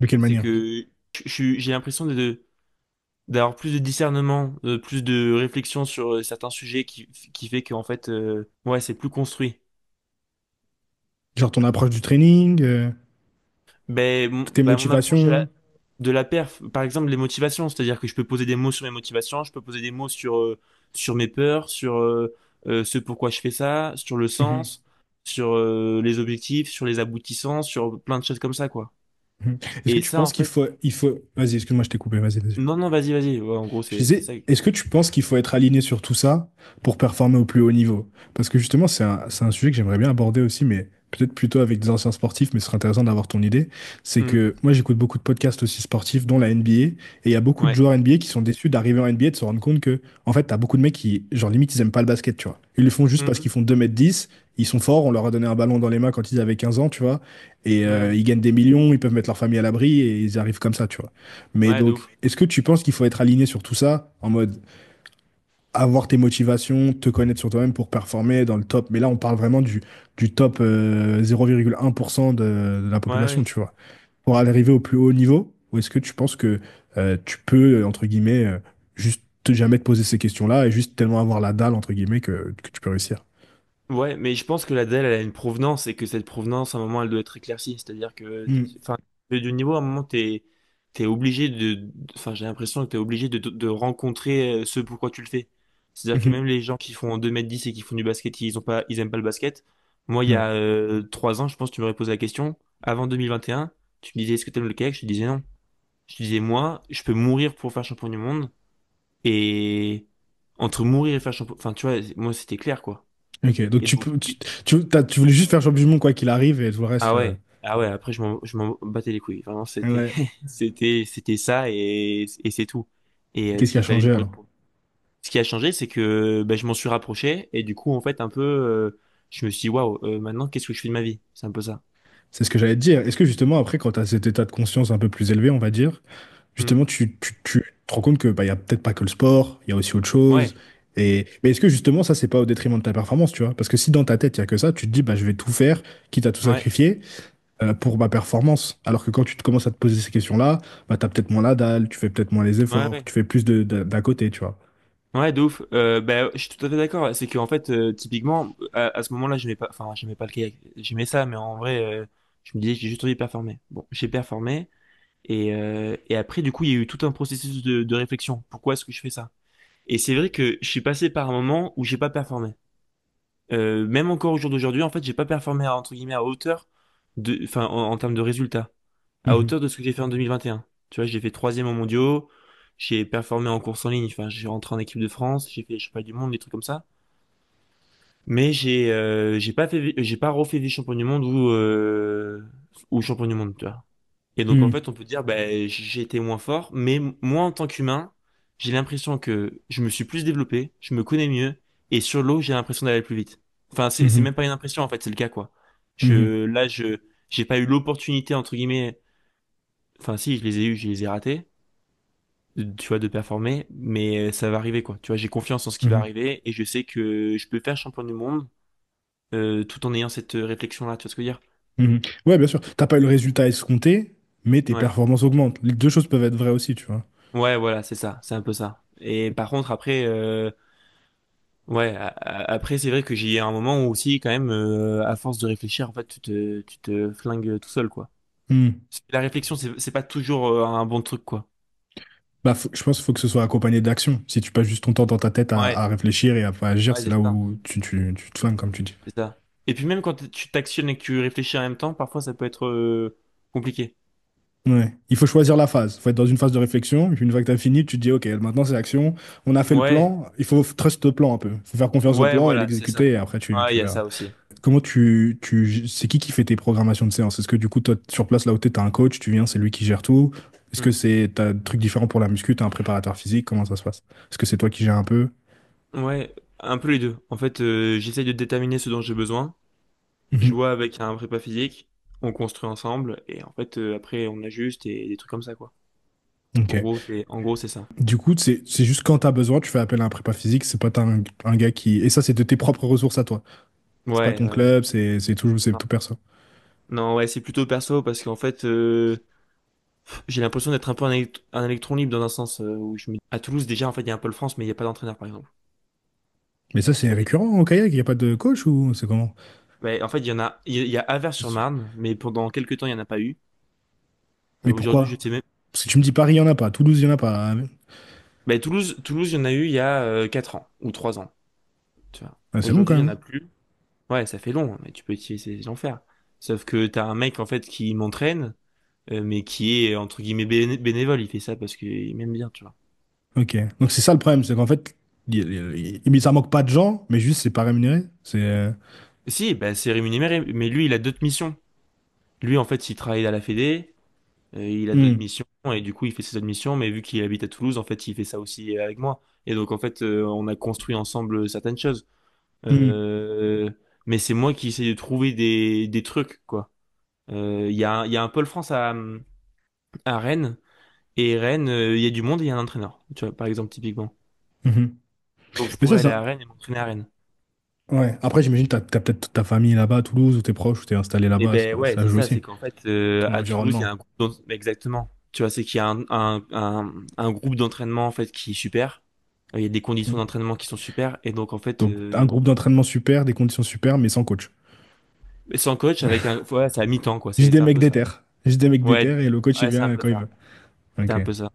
De quelle C'est manière? que j'ai l'impression d'avoir plus de discernement, plus de réflexion sur certains sujets qui fait qu'en fait, ouais, c'est plus construit. Genre ton approche du training, tes Mon approche motivations. de la perf, par exemple, les motivations, c'est-à-dire que je peux poser des mots sur mes motivations, je peux poser des mots sur mes peurs, sur ce pourquoi je fais ça, sur le Mhm. sens, sur les objectifs, sur les aboutissants, sur plein de choses comme ça, quoi. Mhm. Est-ce que Et tu ça, en penses fait, il faut... Vas-y, excuse-moi, je t'ai coupé, vas-y, vas-y. non, non, vas-y. Ouais, en gros, Je c'est disais, ça. est-ce que tu penses qu'il faut être aligné sur tout ça pour performer au plus haut niveau? Parce que justement, c'est un sujet que j'aimerais bien aborder aussi, mais peut-être plutôt avec des anciens sportifs, mais ce serait intéressant d'avoir ton idée. C'est Hmm. que moi, j'écoute beaucoup de podcasts aussi sportifs, dont la NBA, et il y a beaucoup de Ouais. joueurs NBA qui sont déçus d'arriver en NBA et de se rendre compte que, en fait, t'as beaucoup de mecs qui, genre, limite, ils aiment pas le basket, tu vois. Ils le font juste parce Mhm. qu'ils font 2,10 m, ils sont forts, on leur a donné un ballon dans les mains quand ils avaient 15 ans, tu vois, et Ouais. ils gagnent des millions, ils peuvent mettre leur famille à l'abri, et ils arrivent comme ça, tu vois. Mais Ouais, de donc, ouf. est-ce que tu penses qu'il faut être aligné sur tout ça, en mode avoir tes motivations, te connaître sur toi-même pour performer dans le top? Mais là, on parle vraiment du top 0,1% de la Ouais, population, ouais. tu vois. Pour arriver au plus haut niveau, ou est-ce que tu penses que tu peux, entre guillemets, juste jamais te poser ces questions-là et juste tellement avoir la dalle, entre guillemets, que tu peux réussir? Ouais, mais je pense que la DEL, elle a une provenance et que cette provenance, à un moment, elle doit être éclaircie. C'est-à-dire que, Hmm. enfin, du niveau, à un moment, t'es obligé enfin, j'ai l'impression que t'es obligé de rencontrer ce pourquoi tu le fais. C'est-à-dire que Mhm. même les gens qui font 2,10 m et qui font du basket, ils aiment pas le basket. Moi, il y Ouais. a 3 ans, je pense, tu m'aurais posé la question. Avant 2021, tu me disais, est-ce que t'aimes le kayak? Je te disais non. Je te disais, moi, je peux mourir pour faire champion du monde. Et entre mourir et faire champion, enfin, tu vois, moi, c'était clair, quoi. Ok, donc Et donc, tu voulais juste faire champion du monde quoi qu'il arrive et tout le reste. ah ouais, après je m'en battais les couilles. Vraiment, Ouais. c'était ça et c'est tout. Et Qu'est-ce qui a s'il fallait changé mourir alors? pour. Ce qui a changé, c'est que ben, je m'en suis rapproché et du coup, en fait, un peu, je me suis dit, waouh, maintenant, qu'est-ce que je fais de ma vie? C'est un peu ça. C'est ce que j'allais te dire. Est-ce que justement, après, quand tu as cet état de conscience un peu plus élevé, on va dire, Hmm. justement, tu te rends compte que bah, y a peut-être pas que le sport, il y a aussi autre chose. Ouais, Mais est-ce que justement, ça, c'est pas au détriment de ta performance, tu vois? Parce que si dans ta tête, il y a que ça, tu te dis, bah, je vais tout faire, quitte à tout ouais, sacrifier, pour ma performance. Alors que quand tu te commences à te poser ces questions-là, bah, tu as peut-être moins la dalle, tu fais peut-être moins les ouais, efforts, ouais. tu fais plus d'à côté, tu vois. Ouais, de ouf. Ben, je suis tout à fait d'accord. C'est qu'en fait, typiquement, à ce moment-là, j'aimais pas le kayak. J'aimais ça, mais en vrai, je me disais que j'ai juste envie de performer. Bon, j'ai performé. Et après, du coup, il y a eu tout un processus de réflexion. Pourquoi est-ce que je fais ça? Et c'est vrai que je suis passé par un moment où j'ai pas performé. Même encore au jour d'aujourd'hui, en fait, j'ai pas performé entre guillemets à hauteur enfin, en termes de résultats, à Mhm. hauteur de ce que j'ai fait en 2021. Tu vois, j'ai fait troisième au mondiaux, j'ai performé en course en ligne, enfin, j'ai rentré en équipe de France, j'ai fait, je sais pas, du monde, des trucs comme ça. Mais j'ai pas refait des champions du monde ou champion du monde, tu vois. Et donc, en Mhm. fait, on peut dire, ben, j'ai été moins fort, mais moi, en tant qu'humain, j'ai l'impression que je me suis plus développé, je me connais mieux, et sur l'eau, j'ai l'impression d'aller plus vite. Enfin, c'est Mhm. même pas une impression, en fait, c'est le cas, quoi. Mhm. J'ai pas eu l'opportunité, entre guillemets, enfin, si, je les ai ratés, tu vois, de performer, mais ça va arriver, quoi. Tu vois, j'ai confiance en ce qui va Mhm. arriver, et je sais que je peux faire champion du monde, tout en ayant cette réflexion-là, tu vois ce que je veux dire? Mhm. Ouais, bien sûr. T'as pas eu le résultat escompté, mais tes Ouais. performances augmentent. Les deux choses peuvent être vraies aussi, tu vois. Ouais, voilà, c'est ça, c'est un peu ça. Et par contre, après, ouais, après, c'est vrai que j'ai eu un moment où aussi, quand même, à force de réfléchir, en fait, tu te flingues tout seul, quoi. Mhm. La réflexion, c'est pas toujours un bon truc, quoi. Bah, je pense qu'il faut que ce soit accompagné d'action. Si tu passes juste ton temps dans ta tête Ouais, à réfléchir et à pas agir, ouais, c'est c'est là ça, où tu te flingues, comme tu dis. c'est ça. Et puis même quand tu t'actionnes et que tu réfléchis en même temps, parfois ça peut être compliqué. Ouais. Il faut choisir la phase. Il faut être dans une phase de réflexion. Et puis une fois que tu as fini, tu te dis, OK, maintenant c'est action. On a fait le Ouais, plan. Il faut trust le plan un peu. Il faut faire confiance au ouais, plan et voilà, c'est l'exécuter. ça. Et après, Ouais, tu il y a verras. ça aussi. Comment c'est qui fait tes programmations de séance? Est-ce que du coup, toi, sur place, là où tu es, un coach, tu viens, c'est lui qui gère tout? Est-ce que Hmm. t'as des trucs différents pour la muscu? T'as un préparateur physique? Comment ça se passe? Est-ce que c'est toi qui gères un peu? Ouais, un peu les deux. En fait, j'essaye de déterminer ce dont j'ai besoin. Je Mhm. vois avec un prépa physique, on construit ensemble, et en fait, après, on ajuste et des trucs comme ça, quoi. Ok. En gros, c'est ça. Du coup, c'est juste quand tu as besoin, tu fais appel à un prépa physique. C'est pas un gars qui. Et ça, c'est de tes propres ressources à toi. C'est pas Ouais, ton ouais, ouais. club, c'est Non, tout perso. non, ouais, c'est plutôt perso parce qu'en fait, j'ai l'impression d'être un peu un électron libre dans un sens où je me... À Toulouse, déjà, en fait, il y a un pôle France, mais il n'y a pas d'entraîneur, par exemple. Mais ça, c'est Et, récurrent au kayak? Il n'y a pas de coach ou c'est comment? ouais, en fait, il y a Avers-sur-Marne, mais pendant quelques temps, il n'y en a pas eu. Mais Aujourd'hui, je pourquoi? sais même. Parce que tu me dis Paris, il n'y en a pas. Toulouse, il n'y en a pas. Ben, Toulouse, il y en a eu il y a 4 ans ou 3 ans, tu vois. Ah, c'est long quand Aujourd'hui, il n'y en même. a plus. Ouais, ça fait long, mais tu peux essayer d'en faire. Sauf que t'as un mec, en fait, qui m'entraîne, mais qui est, entre guillemets, bénévole. Il fait ça parce qu'il m'aime bien, tu vois. Ok. Donc c'est ça le problème, c'est qu'en fait, mais ça manque pas de gens, mais juste c'est pas rémunéré. Si, bah, c'est rémunéré, mais lui, il a d'autres missions. Lui, en fait, il travaille à la Fédé, il a d'autres Hmm. missions, et du coup, il fait ses autres missions, mais vu qu'il habite à Toulouse, en fait, il fait ça aussi avec moi. Et donc, en fait, on a construit ensemble certaines choses. Hmm. Euh, mais c'est moi qui essaie de trouver des trucs, quoi. Il y a un pôle France à Rennes, et Rennes, il y a du monde et il y a un entraîneur, tu vois, par exemple, typiquement. Mhm. Donc, je Mais ça, pourrais aller ça. à Rennes et m'entraîner à Rennes. Ouais. Après, j'imagine que t'as peut-être toute ta famille là-bas à Toulouse, ou t'es proche, ou t'es installé Et là-bas, ben ouais, ça c'est joue ça, c'est aussi. qu'en fait, Ton à Toulouse, il y a environnement. un groupe exactement. Tu vois, c'est qu'il y a un groupe d'entraînement en fait qui est super. Il y a des conditions Hmm. d'entraînement qui sont super, et donc en fait, Donc, un groupe d'entraînement super, des conditions super, mais sans coach. sans coach, avec un, ouais, c'est à mi-temps quoi. Juste des C'est un mecs peu ça. déter. Juste des mecs Ouais, déter et le coach il ouais, c'est un vient peu quand il ça. veut. C'est Ok. un peu ça.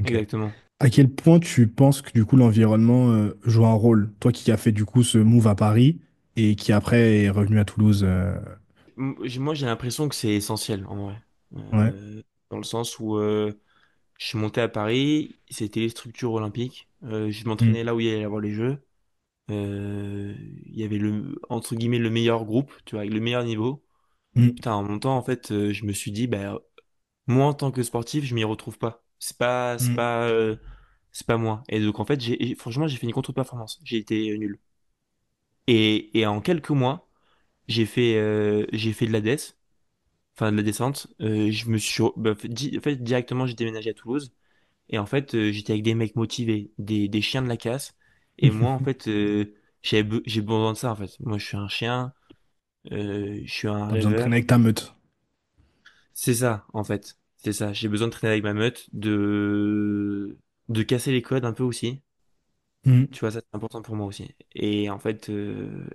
Ok. Exactement. À quel point tu penses que du coup l'environnement joue un rôle? Toi qui as fait du coup ce move à Paris et qui après est revenu à Toulouse. Moi, j'ai l'impression que c'est essentiel en vrai. Ouais. Dans le sens où je suis monté à Paris, c'était les structures olympiques. Je Mm. m'entraînais là où il y allait y avoir les Jeux. Il y avait entre guillemets, le meilleur groupe, tu vois, avec le meilleur niveau. Mm. Putain, en montant, en fait, je me suis dit, bah, moi, en tant que sportif, je m'y retrouve pas. c'est pas moi. Et donc en fait, franchement, j'ai fait une contre-performance. J'ai été nul. Et en quelques mois, j'ai fait de la DES, enfin de la descente. Je me suis, bah, en fait, directement, j'ai déménagé à Toulouse. Et en fait, j'étais avec des mecs motivés, des chiens de la casse. Et moi, en fait, j'ai besoin de ça, en fait. Moi, je suis un chien, je suis un T'as besoin de traîner rêveur. avec ta meute. C'est ça, en fait. C'est ça. J'ai besoin de traîner avec ma meute, de casser les codes un peu aussi. Mhm. Tu vois, ça, c'est important pour moi aussi. Et en fait,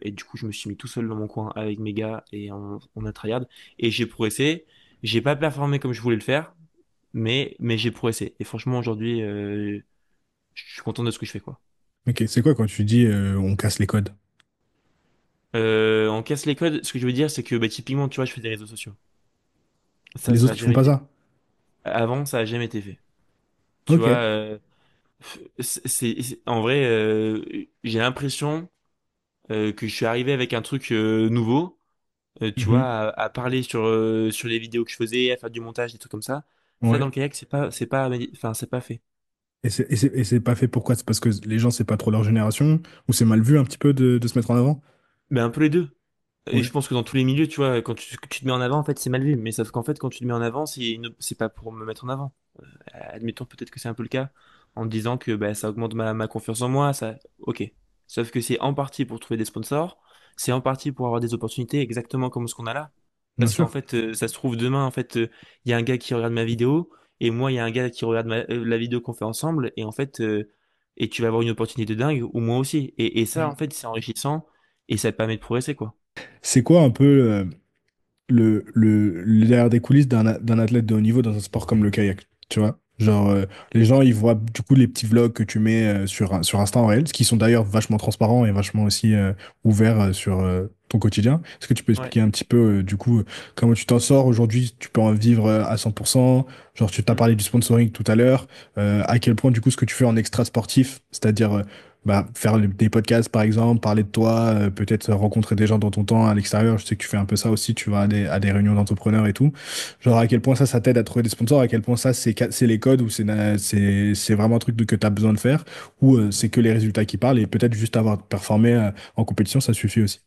et du coup, je me suis mis tout seul dans mon coin avec mes gars et on a tryhard. Et j'ai progressé. J'ai pas performé comme je voulais le faire, mais j'ai progressé. Et franchement, aujourd'hui, je suis content de ce que je fais, quoi. Ok, c'est quoi quand tu dis on casse les codes? On casse les codes. Ce que je veux dire, c'est que bah, typiquement, tu vois, je fais des réseaux sociaux. Les Ça autres, a ils font jamais pas été. ça? Avant, ça a jamais été fait. Tu Ok. vois, en vrai, j'ai l'impression que je suis arrivé avec un truc nouveau. Tu vois, Mhm. à parler sur les vidéos que je faisais, à faire du montage, des trucs comme ça. Ça, dans Ouais. le kayak, enfin, c'est pas fait. Et c'est pas fait pourquoi? C'est parce que les gens, c'est pas trop leur génération? Ou c'est mal vu un petit peu de se mettre en avant? Mais un peu les deux. Et Ouais. je pense que dans tous les milieux, tu vois, que tu te mets en avant, en fait, c'est mal vu. Mais sauf qu'en fait, quand tu te mets en avant, c'est pas pour me mettre en avant. Admettons peut-être que c'est un peu le cas, en me disant que bah, ça augmente ma confiance en moi, ça, ok. Sauf que c'est en partie pour trouver des sponsors, c'est en partie pour avoir des opportunités exactement comme ce qu'on a là. Bien Parce qu'en sûr. fait, ça se trouve demain, en fait, il y a un gars qui regarde ma vidéo, et moi, il y a un gars qui regarde la vidéo qu'on fait ensemble, et en fait, et tu vas avoir une opportunité de dingue, ou moi aussi. Et ça, en fait, c'est enrichissant, et ça te permet de progresser, quoi. C'est quoi un peu le derrière des coulisses d'un athlète de haut niveau dans un sport comme le kayak, tu vois? Genre, les gens, ils voient du coup les petits vlogs que tu mets sur Insta en réel, qui sont d'ailleurs vachement transparents et vachement aussi ouverts sur ton quotidien. Est-ce que tu peux Ouais. expliquer un petit peu, du coup, comment tu t'en sors aujourd'hui? Tu peux en vivre à 100%. Genre, tu t'as Mm. parlé du sponsoring tout à l'heure. À quel point, du coup, ce que tu fais en extra sportif, c'est-à-dire bah, faire des podcasts par exemple, parler de toi, peut-être rencontrer des gens dans ton temps à l'extérieur. Je sais que tu fais un peu ça aussi, tu vas à des réunions d'entrepreneurs et tout. Genre à quel point ça t'aide à trouver des sponsors, à quel point ça c'est les codes ou c'est vraiment un truc que tu as besoin de faire ou c'est que les résultats qui parlent et peut-être juste avoir performé en compétition, ça suffit aussi.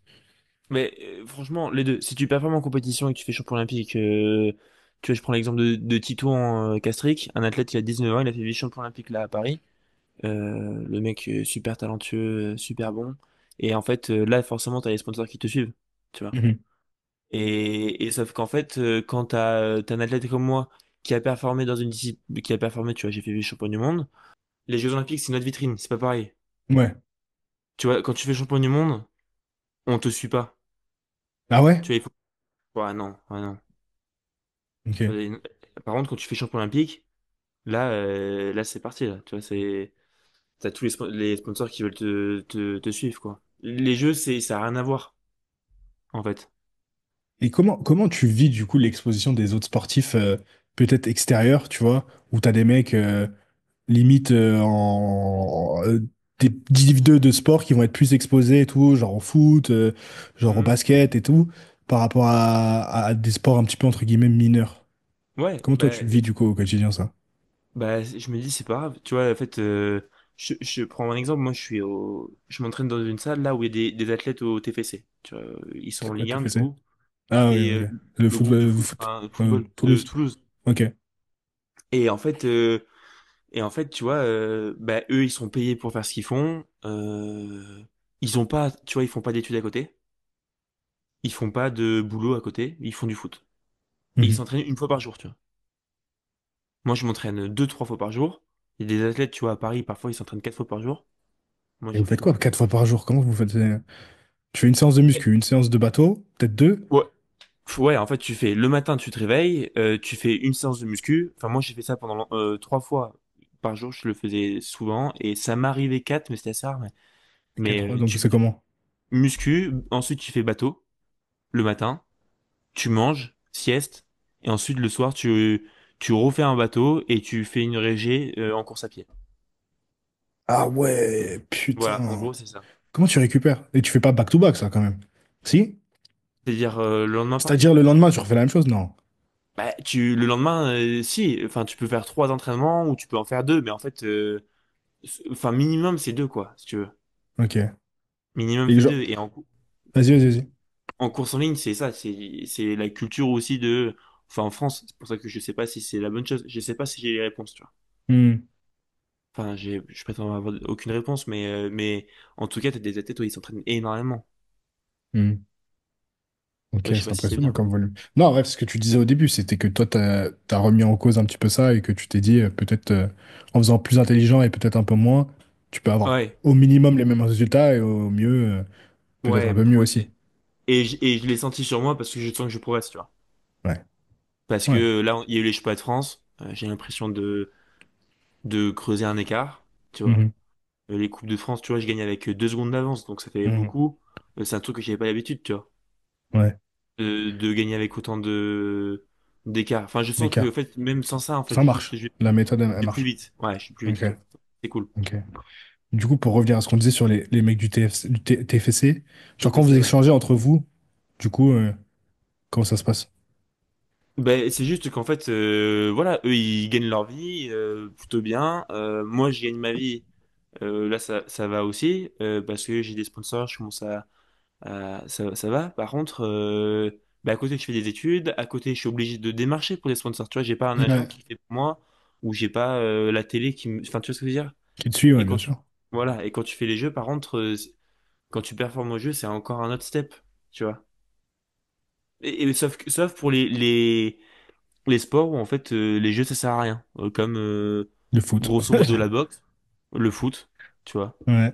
Mais franchement, les deux. Si tu performes en compétition et que tu fais champion olympique, tu vois, je prends l'exemple de Tito en Castric, un athlète, il a 19 ans, il a fait vice-champion olympique là à Paris. Le mec super talentueux, super bon. Et en fait, là, forcément, t'as les sponsors qui te suivent, tu vois. Mhm. Et sauf qu'en fait, quand t'as un athlète comme moi qui a performé dans une discipline, qui a performé, tu vois, j'ai fait vice-champion du monde. Les Jeux Olympiques, c'est notre vitrine, c'est pas pareil. Ouais. Tu vois, quand tu fais champion du monde, on te suit pas. Ah ouais? Tu vois, il faut. Ouais, non, ouais, non. Ok. Euh, Par contre, quand tu fais champion olympique, là, c'est parti, là. Tu vois, t'as tous les sponsors qui veulent te suivre, quoi. Les jeux, ça a rien à voir, en fait. Et comment tu vis du coup l'exposition des autres sportifs peut-être extérieurs, tu vois, où t'as des mecs limite des div 2 de sport qui vont être plus exposés et tout, genre au foot, genre au Mhm. basket et tout, par rapport à des sports un petit peu entre guillemets mineurs. Ouais, Comment toi tu le vis du coup au quotidien ça? je me dis, c'est pas grave. Tu vois, en fait, je prends un exemple. Moi, je m'entraîne dans une salle là où il y a des athlètes au TFC. Tu vois, ils sont en À Ligue 1, du TFC? coup. Ah oui, Et ok. Le le groupe football, de le foot, foot. enfin, football de Toulouse. Toulouse. Ok. Et en fait, tu vois, eux, ils sont payés pour faire ce qu'ils font. Ils ont pas, tu vois, ils font pas d'études à côté. Ils font pas de boulot à côté. Ils font du foot. Et ils Mhm. s'entraînent une fois par jour, tu vois. Moi, je m'entraîne deux, trois fois par jour. Il y a des athlètes, tu vois, à Paris, parfois, ils s'entraînent quatre fois par jour. Moi, Et j'en vous fais faites qu'une quoi fois. 4 fois par jour? Comment vous faites? Tu fais une séance de Et- muscu, une séance de bateau, peut-être deux? Ouais. Ouais, en fait, tu fais le matin, tu te réveilles, tu fais une séance de muscu. Enfin, moi, j'ai fait ça pendant trois fois par jour. Je le faisais souvent et ça m'arrivait quatre, mais c'était assez rare. Mais 4 fois, donc tu c'est fais comment? muscu, ensuite tu fais bateau le matin, tu manges, sieste, et ensuite le soir tu refais un bateau et tu fais une régée en course à pied. Ah ouais, Voilà, en putain. gros c'est ça. Comment tu récupères? Et tu fais pas back-to-back, ça, quand même. Si? C'est-à-dire le lendemain pareil. C'est-à-dire le lendemain, tu refais la même chose? Non. Le lendemain si, enfin tu peux faire trois entraînements ou tu peux en faire deux, mais en fait Enfin, minimum, c'est deux, quoi, si tu veux. Ok. Minimum, Et c'est genre, deux. Et vas-y, vas-y, vas-y. en course en ligne, c'est ça. C'est la culture aussi de. Enfin, en France, c'est pour ça que je sais pas si c'est la bonne chose. Je sais pas si j'ai les réponses, tu vois. Hmm, Enfin, je prétends avoir aucune réponse, mais en tout cas, t'as des athlètes où ils s'entraînent énormément. hmm. Ok, Ouais, je sais c'est pas si c'est impressionnant bien. comme volume. Non, ouais, ce que tu disais au début, c'était que toi, t'as remis en cause un petit peu ça et que tu t'es dit, peut-être en faisant plus intelligent et peut-être un peu moins, tu peux avoir Ouais, au minimum les mêmes résultats et au mieux, peut-être un ouais, peu mieux aussi. et je l'ai senti sur moi parce que je sens que je progresse, tu vois. Ouais, Parce ouais. que là, il y a eu les championnats de France. J'ai l'impression de creuser un écart, tu vois. Mhm, Les Coupes de France, tu vois, je gagne avec 2 secondes d'avance, donc ça fait mhm. beaucoup. C'est un truc que j'avais pas l'habitude, tu vois, Ouais, de gagner avec autant de d'écart. Enfin, je sens que, en l'écart. fait, même sans ça, en fait, Ça juste, marche. La méthode, elle je vais plus marche. vite. Ouais, je suis plus vite, Ok, tu vois. C'est cool. ok. Du coup, pour revenir à ce qu'on disait sur les mecs du TFC, genre quand vous TFC, ouais. échangez entre vous, du coup, comment ça se passe? Ben, c'est juste qu'en fait, voilà, eux, ils gagnent leur vie plutôt bien. Moi, je gagne ma vie. Là, ça va aussi parce que j'ai des sponsors, je commence ça va. Par contre, bah, à côté, je fais des études. À côté, je suis obligé de démarcher pour des sponsors. Tu vois, j'ai pas un agent Ouais, qui fait pour moi ou j'ai pas la télé qui me. Enfin, tu vois ce que je veux dire? qui te suit, ouais, Et bien quand tu sûr. voilà, et quand tu fais les jeux, par contre, quand tu performes au jeu, c'est encore un autre step. Tu vois? Sauf pour les sports où en fait les jeux ça sert à rien. Comme Le foot. grosso modo la boxe, le foot, tu vois, Ouais.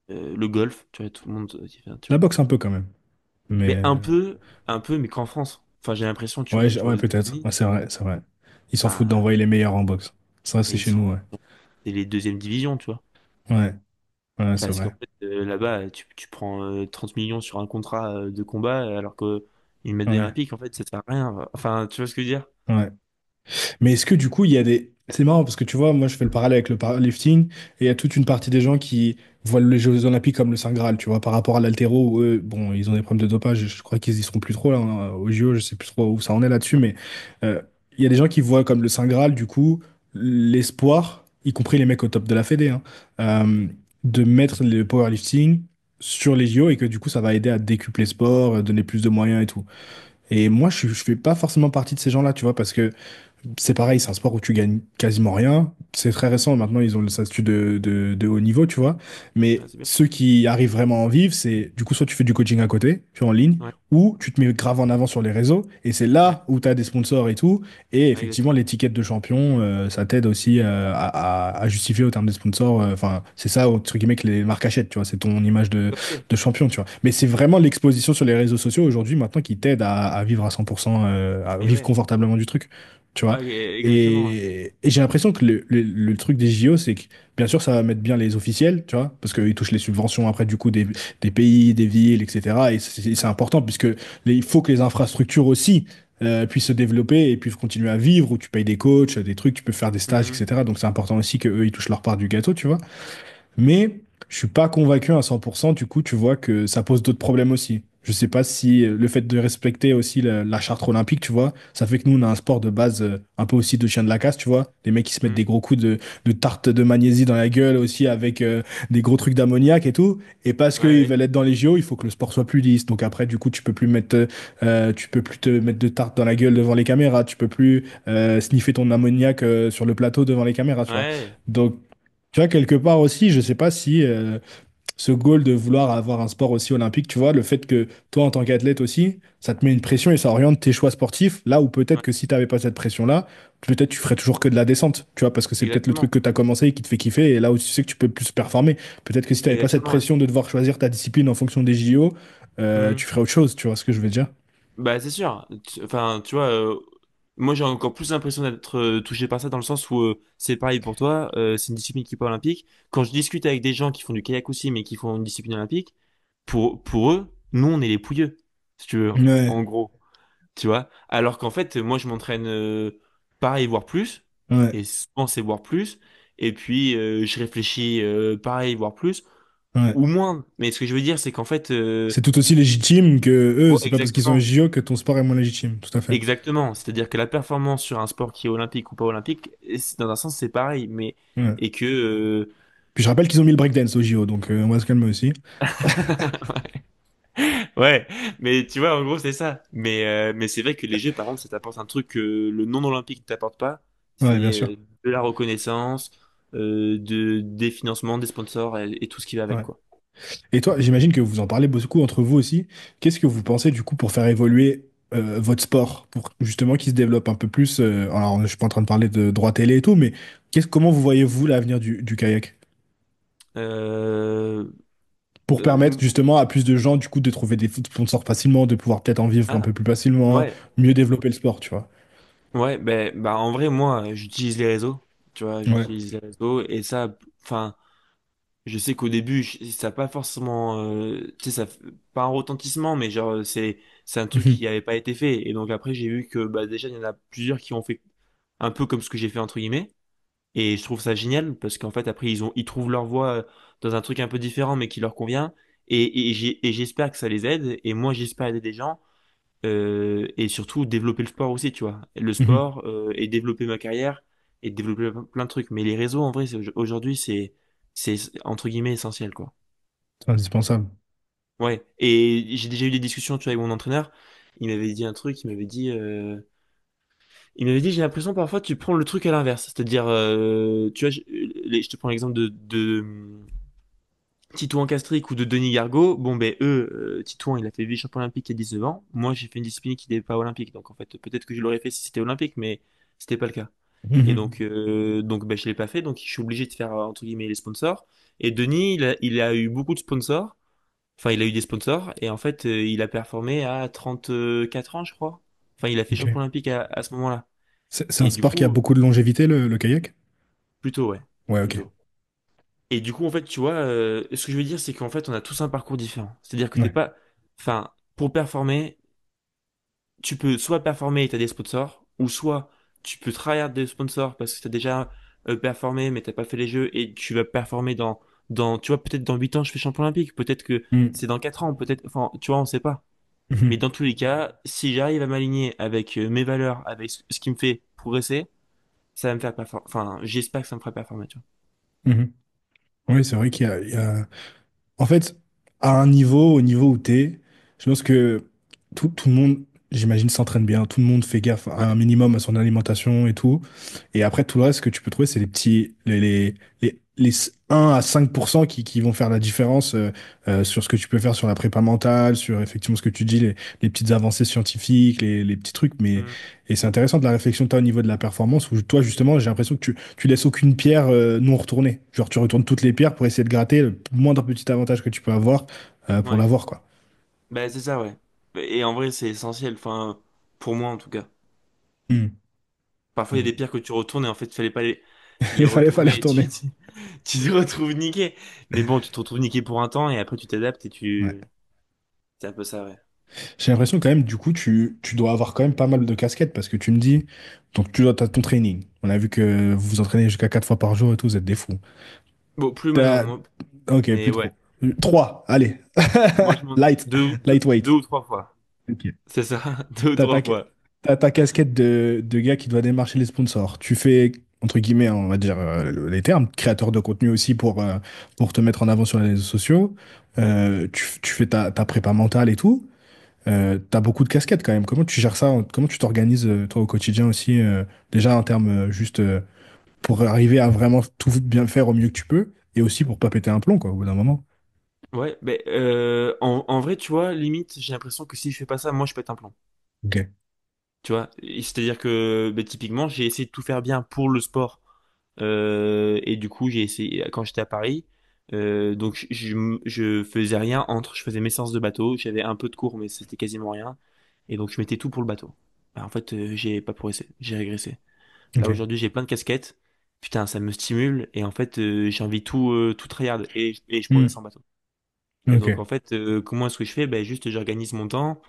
le golf, tu vois, tout le monde, tu La vois. boxe un peu quand même. Mais Mais un peu, mais qu'en France. Enfin, j'ai l'impression, tu vois, ouais, quand tu vas ouais, aux peut-être. États-Unis, Ouais, c'est vrai, c'est vrai. Ils s'en foutent enfin, d'envoyer les meilleurs en boxe. Ça, c'est ils chez sont, nous, ouais. c'est les deuxièmes divisions, tu vois. Ouais, ouais, c'est Parce qu'en vrai. fait, là-bas, tu prends 30 millions sur un contrat de combat, alors que une médaille Ouais, olympique, en fait, ça te sert à rien. Enfin, tu vois ce que je veux dire? ouais. Mais est-ce que du coup, il y a des... C'est marrant parce que tu vois, moi je fais le parallèle avec le powerlifting et il y a toute une partie des gens qui voient les Jeux Olympiques comme le Saint Graal, tu vois, par rapport à l'haltéro où eux, bon, ils ont des problèmes de dopage, je crois qu'ils y seront plus trop là, hein, aux JO, je sais plus trop où ça en est là-dessus, mais euh, il y a des gens qui voient comme le Saint Graal, du coup, l'espoir, y compris les mecs au top de la Fédé, hein, euh, de mettre le powerlifting sur les JO et que du coup ça va aider à décupler le sport, donner plus de moyens et tout. Et moi, je fais pas forcément partie de ces gens-là, tu vois, parce que c'est pareil, c'est un sport où tu gagnes quasiment rien. C'est très récent, maintenant ils ont le statut de haut niveau, tu vois. Ah, Mais c'est bien. ceux qui arrivent vraiment à en vivre, c'est du coup soit tu fais du coaching à côté, tu es en ligne, Ouais, ou tu te mets grave en avant sur les réseaux, et c'est ouais, là où tu as des sponsors et tout. Et ouais, effectivement, exactement. l'étiquette de champion, ça t'aide aussi à justifier au terme des sponsors. Enfin, c'est ça, entre guillemets, que les marques achètent, tu vois. C'est ton image Tout à fait. de champion, tu vois. Mais c'est vraiment l'exposition sur les réseaux sociaux aujourd'hui, maintenant, qui t'aide à vivre à 100%, à Et vivre ouais, confortablement du truc. Tu vois. ouais, exactement. Ouais. Et j'ai l'impression que le truc des JO, c'est que bien sûr, ça va mettre bien les officiels, tu vois, parce qu'ils touchent les subventions après, du coup, des pays, des villes, etc. Et c'est important, puisque il faut que les infrastructures aussi puissent se développer et puissent continuer à vivre, où tu payes des coachs, des trucs, tu peux faire des stages, Mhm. etc. Donc c'est important aussi qu'eux, ils touchent leur part du gâteau, tu vois. Mais je suis pas convaincu à 100%. Du coup, tu vois que ça pose d'autres problèmes aussi. Je sais pas si le fait de respecter aussi la charte olympique, tu vois, ça fait que nous, on a un sport de base un peu aussi de chien de la casse, tu vois. Des mecs qui se mettent Mhm. des gros coups de tarte de magnésie dans la gueule aussi avec des gros trucs d'ammoniac et tout. Et parce Ouais, qu'ils ouais. veulent être dans les JO, il faut que le sport soit plus lisse. Donc après, du coup, tu peux plus te mettre de tarte dans la gueule devant les caméras. Tu peux plus sniffer ton ammoniac sur le plateau devant les caméras, tu vois. Ouais. Donc tu vois, quelque part aussi, je sais pas si ce goal de vouloir avoir un sport aussi olympique, tu vois, le fait que toi, en tant qu'athlète aussi, ça te met une pression et ça oriente tes choix sportifs, là où peut-être Ouais, que si tu n'avais pas cette pression-là, peut-être tu ferais toujours que de la descente, tu vois, parce que c'est peut-être le truc exactement. que tu as commencé et qui te fait kiffer, et là où tu sais que tu peux plus performer. Peut-être que si tu n'avais pas cette Exactement. Ouais. pression de devoir choisir ta discipline en fonction des JO, Mhm. tu ferais autre chose, tu vois ce que je veux dire? Bah, c'est sûr. Enfin, tu vois, moi j'ai encore plus l'impression d'être touché par ça dans le sens où c'est pareil pour toi, c'est une discipline qui est pas olympique. Quand je discute avec des gens qui font du kayak aussi, mais qui font une discipline olympique, pour eux, nous on est les pouilleux, si tu veux, Ouais, en gros. Tu vois? Alors qu'en fait, moi, je m'entraîne pareil, voire plus. ouais, Et souvent, c'est voire plus. Et puis, je réfléchis pareil, voire plus. ouais. Ou moins. Mais ce que je veux dire, c'est qu'en fait, C'est tout aussi légitime que eux, oh, c'est pas parce qu'ils sont aux exactement. JO que ton sport est moins légitime, tout à fait. Exactement. C'est-à-dire que la performance sur un sport qui est olympique ou pas olympique, dans un sens, c'est pareil. Mais, Ouais. et que, Puis je rappelle qu'ils ont mis le breakdance au JO, donc on va se calmer aussi. Ouais, mais tu vois, en gros, c'est ça. Mais c'est vrai que les jeux, par exemple, ça t'apporte un truc que le non-olympique ne t'apporte pas. Ouais, bien C'est sûr. de la reconnaissance, des financements, des sponsors et tout ce qui va avec, Ouais. quoi. Et toi, j'imagine que vous en parlez beaucoup entre vous aussi. Qu'est-ce que vous pensez du coup pour faire évoluer votre sport, pour justement qu'il se développe un peu plus alors, je suis pas en train de parler de droit télé et tout, mais comment vous voyez-vous l'avenir du kayak? Euh, Pour permettre euh, justement à plus de gens du coup de trouver des sponsors facilement, de pouvoir peut-être en vivre un ah, peu plus facilement, ouais, mieux développer le sport, tu vois. ouais, bah, en vrai, moi, j'utilise les réseaux. Tu vois, Ouais. j'utilise les réseaux et ça, enfin, je sais qu'au début, ça n'a pas forcément, tu sais, ça, pas un retentissement, mais genre, c'est un truc Mhm. qui n'avait pas été fait. Et donc après, j'ai vu que, bah, déjà, il y en a plusieurs qui ont fait un peu comme ce que j'ai fait, entre guillemets. Et je trouve ça génial parce qu'en fait, après, ils trouvent leur voie dans un truc un peu différent, mais qui leur convient. Et j'espère que ça les aide. Et moi, j'espère aider des gens. Et surtout, développer le sport aussi, tu vois. Le Mhm. sport, et développer ma carrière, et développer plein de trucs. Mais les réseaux, en vrai, aujourd'hui, c'est, entre guillemets, essentiel, quoi. C'est indispensable. Ouais. Et j'ai déjà eu des discussions, tu vois, avec mon entraîneur. Il m'avait dit un truc, il m'avait dit, j'ai l'impression parfois tu prends le truc à l'inverse. C'est-à-dire, tu vois, je te prends l'exemple de Titouan Castric ou de Denis Gargaud. Bon, ben eux, Titouan, il a fait vice-champion olympique il y a 19 ans. Moi, j'ai fait une discipline qui n'était pas olympique. Donc, en fait, peut-être que je l'aurais fait si c'était olympique, mais c'était pas le cas. Et Mhm. donc ben, je l'ai pas fait. Donc, je suis obligé de faire, entre guillemets, les sponsors. Et Denis, il a eu beaucoup de sponsors. Enfin, il a eu des sponsors. Et en fait, il a performé à 34 ans, je crois. Enfin, il a fait Ok. champion olympique à ce moment-là. C'est un Et du sport qui a coup, beaucoup de longévité, le kayak? plutôt, ouais. Ouais, ok. Plutôt. Et du coup, en fait, tu vois, ce que je veux dire, c'est qu'en fait, on a tous un parcours différent. C'est-à-dire que t'es Ouais. pas, enfin, pour performer, tu peux soit performer et t'as des sponsors, ou soit tu peux travailler des sponsors parce que t'as déjà performé, mais t'as pas fait les jeux et tu vas performer tu vois, peut-être dans 8 ans, je fais champion olympique, peut-être que Mhm. c'est dans 4 ans, peut-être, enfin, tu vois, on sait pas. Mais Mhm. dans tous les cas, si j'arrive à m'aligner avec mes valeurs, avec ce qui me fait progresser, ça va me faire performer, enfin, j'espère que ça me fera performer, tu Mhm. Oui, c'est vrai il y a... En fait, à un niveau, au niveau où t'es, je pense que tout le monde, j'imagine, s'entraîne bien. Tout le monde fait gaffe vois. à un minimum à son alimentation et tout. Et après, tout le reste que tu peux trouver, c'est les petits, les 1 à 5% qui vont faire la différence sur ce que tu peux faire sur la prépa mentale, sur effectivement ce que tu dis, les petites avancées scientifiques, les petits trucs. Mais, Mm. et c'est intéressant de la réflexion que tu as au niveau de la performance, où toi, justement, j'ai l'impression que tu laisses aucune pierre non retournée. Genre, tu retournes toutes les pierres pour essayer de gratter le moindre petit avantage que tu peux avoir pour Ouais. l'avoir, quoi. Ben, c'est ça, ouais. Et en vrai, c'est essentiel, enfin, pour moi en tout cas. Hmm. Parfois, il y a des Hmm. pierres que tu retournes et en fait, il fallait pas les Il fallait retourner et retourner. tu te retrouves niqué. Mais bon, tu te retrouves niqué pour un temps et après, tu t'adaptes et Ouais. c'est un peu ça, ouais. J'ai l'impression quand même, du coup, tu dois avoir quand même pas mal de casquettes parce que tu me dis, donc tu dois, t'as ton training. On a vu que vous vous entraînez jusqu'à 4 fois par jour et tout, vous êtes des fous. Bon, plus maintenant, T'as- moi. Ok, Mais plus ouais. trop. 3, allez. Moi, je monte Light, deux lightweight. ou trois fois. Ok. C'est ça, deux ou T'as trois ta, fois. t'as ta casquette de gars qui doit démarcher les sponsors. Tu fais, entre guillemets, on va dire les termes, créateur de contenu aussi pour te mettre en avant sur les réseaux sociaux. Tu fais ta prépa mentale et tout. T'as beaucoup de casquettes quand même. Comment tu gères ça? Comment tu t'organises toi au quotidien aussi, déjà en termes juste pour arriver à vraiment tout bien faire au mieux que tu peux et aussi pour pas péter un plomb quoi au bout d'un moment. Ouais, mais en vrai, tu vois, limite, j'ai l'impression que si je fais pas ça, moi, je pète un plomb. Ok. Tu vois, c'est-à-dire que ben, typiquement, j'ai essayé de tout faire bien pour le sport. Et du coup, j'ai essayé quand j'étais à Paris. Donc, je faisais rien entre. Je faisais mes séances de bateau. J'avais un peu de cours, mais c'était quasiment rien. Et donc, je mettais tout pour le bateau. Bah, en fait, j'ai pas progressé. J'ai régressé. Là, Ok. aujourd'hui, j'ai plein de casquettes. Putain, ça me stimule. Et en fait, j'ai envie de tout tryhard. Et je progresse Hmm. en bateau. Et donc, Ok. en fait, comment est-ce que je fais? Ben, juste, j'organise mon temps.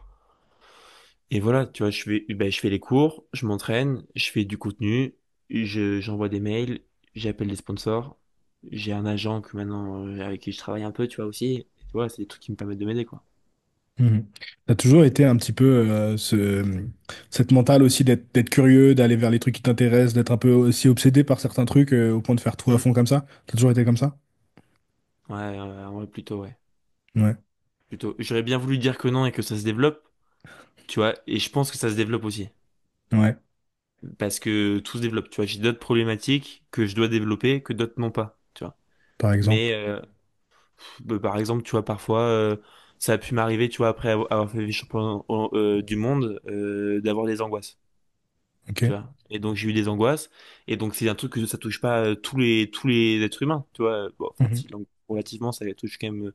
Et voilà, tu vois, ben, je fais les cours, je m'entraîne, je fais du contenu, j'envoie des mails, j'appelle des sponsors, j'ai un agent que maintenant, avec qui je travaille un peu, tu vois, aussi. Et tu vois, c'est des trucs qui me permettent de m'aider, quoi. Mhm. T'as toujours été un petit peu cette mentale aussi d'être curieux, d'aller vers les trucs qui t'intéressent, d'être un peu aussi obsédé par certains trucs au point de faire tout à Mm. fond comme ça. T'as toujours été comme ça? en vrai, plutôt, ouais. Ouais, Plutôt. J'aurais bien voulu dire que non et que ça se développe, tu vois, et je pense que ça se développe aussi. ouais, Parce que tout se développe, tu vois. J'ai d'autres problématiques que je dois développer que d'autres n'ont pas, tu vois. par exemple. Mais, par exemple, tu vois, parfois, ça a pu m'arriver, tu vois, après avoir fait les champions du monde, d'avoir des angoisses, Ok. tu vois. Et donc, j'ai eu des angoisses, et donc, c'est un truc que ça touche pas tous les êtres humains, tu vois. Bon, enfin, Mhm, si, donc, relativement, ça touche quand même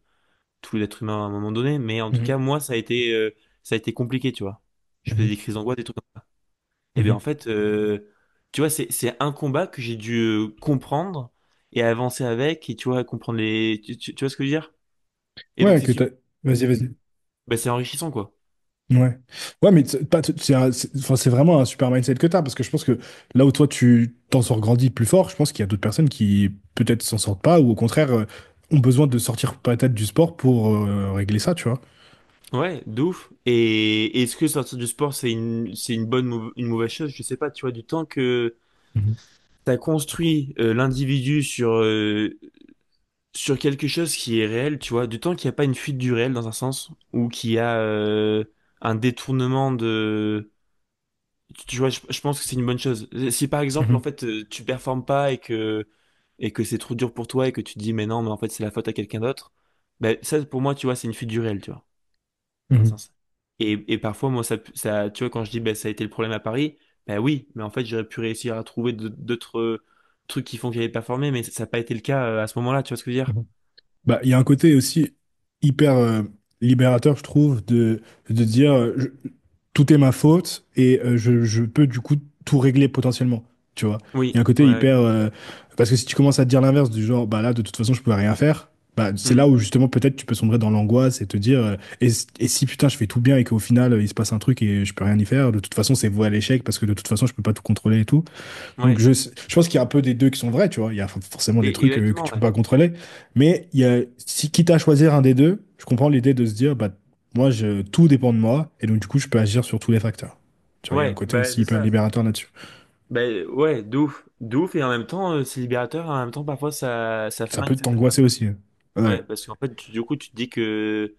tous les êtres humains à un moment donné, mais en tout mhm, cas, moi, ça a été compliqué, tu vois. Je faisais mhm, des crises d'angoisse, des trucs comme ça. Et bien, mhm. en fait, tu vois, c'est un combat que j'ai dû comprendre et avancer avec, et tu vois, comprendre tu vois ce que je veux dire? Et donc, Ouais, c'est que super, t'as... Vas-y, vas-y. bah, c'est enrichissant, quoi. Ouais. Ouais, mais enfin, c'est vraiment un super mindset que t'as, parce que je pense que là où toi tu t'en sors grandi plus fort, je pense qu'il y a d'autres personnes qui peut-être s'en sortent pas, ou au contraire ont besoin de sortir peut-être du sport pour régler ça, tu vois. Ouais, de ouf. Et est-ce que sortir du sport, c'est une bonne ou une mauvaise chose? Je sais pas, tu vois, du temps que Mhm. t'as construit l'individu sur quelque chose qui est réel, tu vois, du temps qu'il n'y a pas une fuite du réel dans un sens, ou qu'il y a un détournement tu vois, je pense que c'est une bonne chose. Si par exemple, en Mhm. fait, tu performes pas et que c'est trop dur pour toi et que tu te dis, mais non, mais en fait, c'est la faute à quelqu'un d'autre, ben, ça, pour moi, tu vois, c'est une fuite du réel, tu vois, dans un Mhm. sens. Et parfois, moi, tu vois, quand je dis, ben, ça a été le problème à Paris, ben oui, mais en fait, j'aurais pu réussir à trouver d'autres trucs qui font que j'avais performé, mais ça n'a pas été le cas à ce moment-là, tu vois ce que je veux dire? Mhm. Bah, il y a un côté aussi hyper libérateur, je trouve, de dire tout est ma faute et je peux du coup tout régler potentiellement. Tu vois, il y a un Oui, côté ouais. hyper. Parce que si tu commences à te dire l'inverse, du genre, bah là, de toute façon, je peux rien faire, bah, c'est Hmm. là où justement peut-être tu peux sombrer dans l'angoisse et te dire, et si putain, je fais tout bien et qu'au final, il se passe un truc et je peux rien y faire, de toute façon, c'est voué à l'échec parce que de toute façon, je peux pas tout contrôler et tout. Donc Ouais. je pense qu'il y a un peu des deux qui sont vrais, tu vois. Il y a forcément des trucs que Exactement, tu peux ouais. pas contrôler. Mais il y a, si quitte à choisir un des deux, je comprends l'idée de se dire, bah, moi, tout dépend de moi. Et donc, du coup, je peux agir sur tous les facteurs. Tu vois, il y a un Ouais, côté bah, aussi c'est hyper ça. libérateur là-dessus. Ben ouais, de ouf. De ouf, et en même temps, c'est libérateur, et en même temps, parfois, ça Ça flingue peut certaines t'angoisser personnes. aussi. Ouais. Ouais, parce qu'en fait, du coup, tu te dis que